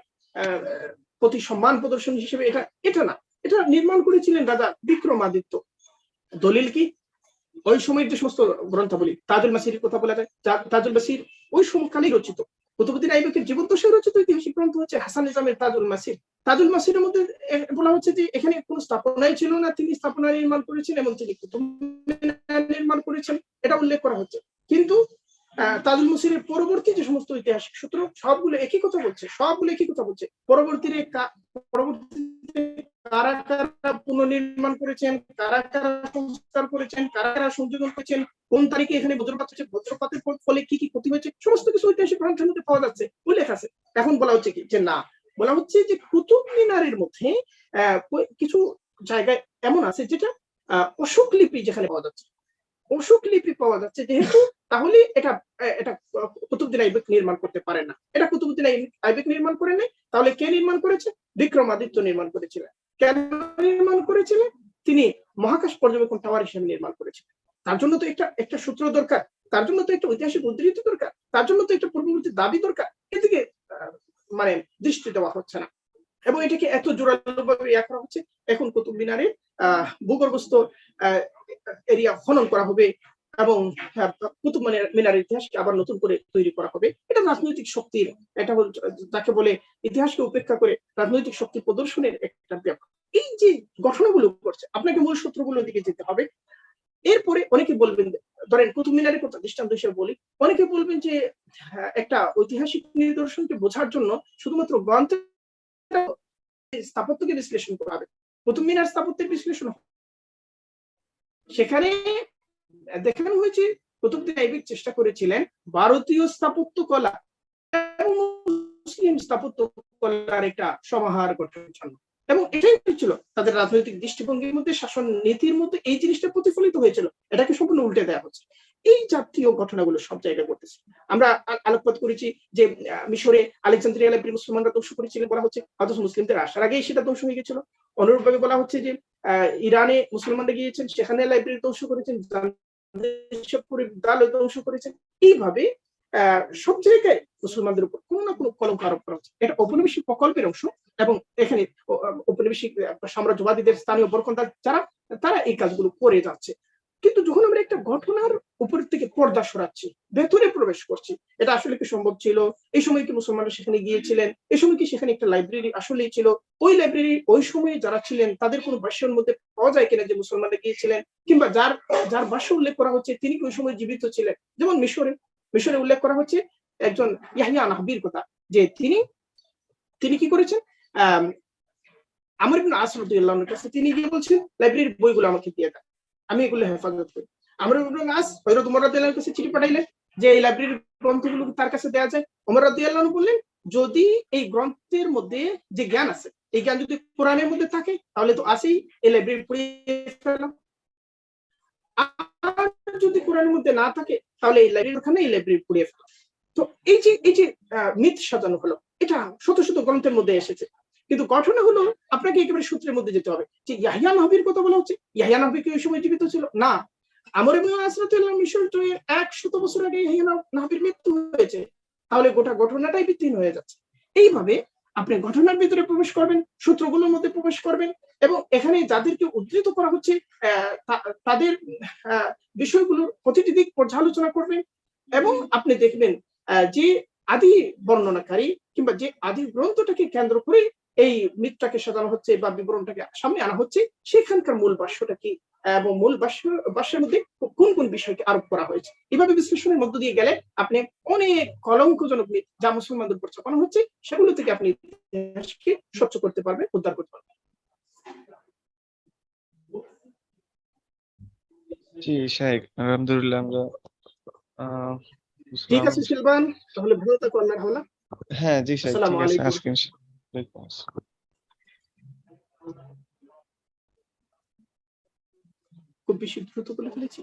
প্রতি সম্মান প্রদর্শন হিসেবে এটা না, এটা নির্মাণ করেছিলেন রাজা বিক্রমাদিত্য। দলিল কি? ওই সময়ের যে সমস্ত গ্রন্থাবলী, তাজুল মাসিরের কথা বলা যায়, তাজুল মাসির ওই সময়কালেই রচিত। কুতুবউদ্দিন আইবেকের জীবদ্দশায় রচিত ঐতিহাসিক গ্রন্থ হচ্ছে হাসান নিজামের তাজুল মাসিরের মধ্যে বলা হচ্ছে যে এখানে কোনো স্থাপনাই ছিল না, তিনি স্থাপনা নির্মাণ করেছেন এবং তিনি কুতুব মিনার নির্মাণ করেছেন, এটা উল্লেখ করা হচ্ছে। কিন্তু তাজুল মাসিরের পরবর্তী যে সমস্ত ঐতিহাসিক সূত্র সবগুলো একই কথা বলছে। পরবর্তীতে কারা কারা পুনর্নির্মাণ করেছেন, কারা কারা সংস্কার করেছেন, কারা কারা সংযোজন করেছেন, কোন তারিখে এখানে বজ্রপাত হচ্ছে, বজ্রপাতের ফলে কি কি ক্ষতি হয়েছে, সমস্ত কিছু ঐতিহাসিক গ্রন্থের মধ্যে পাওয়া যাচ্ছে, উল্লেখ আছে। এখন বলা হচ্ছে কি যে না, বলা হচ্ছে যে কুতুব মিনারের মধ্যে কিছু জায়গায় এমন আছে যেটা অশোক লিপি যেখানে পাওয়া যাচ্ছে, যেহেতু তাহলে এটা কুতুবউদ্দিন আইবেক নির্মাণ করতে পারে না। এটা কুতুবউদ্দিন আইবেক নির্মাণ করে নাই, তাহলে কে নির্মাণ করেছে? বিক্রমাদিত্য নির্মাণ করেছিলেন। কেন নির্মাণ করেছিলেন? তিনি মহাকাশ পর্যবেক্ষণ টাওয়ার হিসেবে নির্মাণ করেছিলেন। তার জন্য তো একটা সূত্র দরকার, তার জন্য তো একটা ঐতিহাসিক উদ্ধৃতি দরকার, তার জন্য তো একটা পূর্ববর্তী দাবি দরকার। এদিকে মানে দৃষ্টি দেওয়া হচ্ছে না, এবং এটাকে এত জোরালোভাবে করা হচ্ছে। এখন কুতুব মিনারে ভূগর্ভস্থ এরিয়া খনন করা হবে, এবং কুতুব মিনারের ইতিহাসকে আবার নতুন করে তৈরি করা হবে। এটা রাজনৈতিক শক্তির, এটা যাকে বলে ইতিহাসকে উপেক্ষা করে রাজনৈতিক শক্তি প্রদর্শনের একটা ব্যাপার। এই যে ঘটনাগুলো করছে, আপনাকে মূল সূত্রগুলোর দিকে যেতে হবে। এরপরে অনেকে বলবেন, ধরেন কুতুব মিনারের কথা দৃষ্টান্ত হিসেবে বলি, অনেকে বলবেন যে একটা ঐতিহাসিক নিদর্শনকে বোঝার জন্য শুধুমাত্র গ্রন্থের স্থাপত্যকে বিশ্লেষণ করা হবে। কুতুব মিনার স্থাপত্যের বিশ্লেষণ, সেখানে দেখানো হয়েছে কুতুবউদ্দিন আইবেক চেষ্টা করেছিলেন ভারতীয় স্থাপত্য কলা এবং মুসলিম স্থাপত্য কলার একটা সমাহার গঠনের জন্য, এবং এটাই ছিল তাদের রাজনৈতিক দৃষ্টিভঙ্গির মধ্যে, শাসন নীতির মধ্যে এই জিনিসটা প্রতিফলিত হয়েছিল। এটাকে সম্পূর্ণ উল্টে দেওয়া হচ্ছে। এই জাতীয় ঘটনাগুলো সব জায়গায় ঘটেছে। আমরা আলোকপাত করেছি যে মিশরে আলেকজান্দ্রিয়া লাইব্রেরি মুসলমানরা ধ্বংস করেছিলেন বলা হচ্ছে, অথচ মুসলিমদের আসার আগেই সেটা ধ্বংস হয়ে গেছিল। অনুরূপভাবে বলা হচ্ছে যে ইরানে মুসলমানরা গিয়েছেন, সেখানে লাইব্রেরি ধ্বংস করেছেন, বিদ্যালয় ধ্বংস করেছেন। এইভাবে সব জায়গায় মুসলমানদের উপর কোনো না কোনো কলঙ্ক আরোপ করা হচ্ছে। এটা ঔপনিবেশিক প্রকল্পের অংশ, এবং এখানে ঔপনিবেশিক সাম্রাজ্যবাদীদের স্থানীয় বরকন্দার যারা, তারা এই কাজগুলো করে যাচ্ছে। কিন্তু যখন আমরা একটা ঘটনার উপর থেকে পর্দা সরাচ্ছি, ভেতরে প্রবেশ করছি, এটা আসলে কি সম্ভব ছিল? এই সময় কি মুসলমানরা সেখানে গিয়েছিলেন? এই সময় কি সেখানে একটা লাইব্রেরি আসলেই ছিল? ওই লাইব্রেরি ওই সময়ে যারা ছিলেন তাদের কোনো ভাষ্যের মধ্যে পাওয়া যায় কিনা যে মুসলমানরা গিয়েছিলেন, কিংবা যার যার ভাষ্য উল্লেখ করা হচ্ছে তিনি কি ওই সময় জীবিত ছিলেন? যেমন মিশরে উল্লেখ করা হচ্ছে একজন ইয়াহিয়া নাহবির কথা, যে তিনি কি করেছেন, আমর ইবনে আস রাদিয়াল্লাহু আনহুর কাছে তিনি গিয়ে বলছেন লাইব্রেরির বইগুলো আমাকে দিয়ে দেন, আমি এগুলো হেফাজত করি। আমর ইবনে আস হযরত ওমর রাদিয়াল্লাহু আনহুর কাছে চিঠি পাঠাইলেন যে এই লাইব্রেরির গ্রন্থগুলো তার কাছে দেওয়া যায়। ওমর রাদিয়াল্লাহু আনহু বললেন, যদি এই গ্রন্থের মধ্যে যে জ্ঞান আছে, এই জ্ঞান যদি কোরআনের মধ্যে থাকে তাহলে তো আসেই, এই লাইব্রেরি পড়িয়ে ফেলাম। আর যদি কোরআনের মধ্যে না থাকে তাহলে এই লাইব্রেরি পড়িয়ে ফেলাম। তো এই যে মিথ সাজানো হলো, এটা শত শত গ্রন্থের মধ্যে এসেছে। কিন্তু ঘটনা হলো, আপনাকে একেবারে সূত্রের মধ্যে যেতে হবে। যে ইয়াহিয়া নাহবির কথা বলা হচ্ছে, ইয়াহিয়া নাহবি কি ওই সময় জীবিত ছিল? না। আমর ইবনে আস রাদিয়াল্লাহু মিশর তো 100 বছর আগে ইয়াহিয়া নাহবির মৃত্যু হয়েছে। তাহলে গোটা ঘটনাটাই ভিত্তিহীন হয়ে যাচ্ছে। এইভাবে আপনি ঘটনার ভিতরে প্রবেশ করবেন, সূত্রগুলোর মধ্যে প্রবেশ করবেন, এবং এখানে যাদেরকে উদ্ধৃত করা হচ্ছে তাদের বিষয়গুলোর প্রতিটি দিক পর্যালোচনা করবেন, এবং আপনি দেখবেন যে আদি বর্ণনাকারী কিংবা যে আদি গ্রন্থটাকে কেন্দ্র করে এই মিথটাকে সাজানো হচ্ছে বা বিবরণটাকে সামনে আনা হচ্ছে, সেখানকার মূল ভাষ্যটা কি, এবং মূল ভাষ্যের মধ্যে কোন কোন বিষয়কে আরোপ করা হয়েছে। এভাবে বিশ্লেষণের মধ্য দিয়ে গেলে আপনি অনেক কলঙ্কজনক মিথ যা মুসলমানদের উপর চাপানো হচ্ছে, সেগুলো থেকে আপনি ইতিহাসকে স্বচ্ছ করতে পারবেন, উদ্ধার করতে পারবেন। জি শাইখ, আলহামদুলিল্লাহ আমরা ঠিক আছে শিলবান, তাহলে ভালো থাকো, আল্লাহর হাওলা। হ্যাঁ জি শাইখ, আসসালামু ঠিক আছে, আলাইকুম। আজকে ওয়ালাইকুম আসসালাম। খুব বেশি দ্রুত বলে ফেলেছি।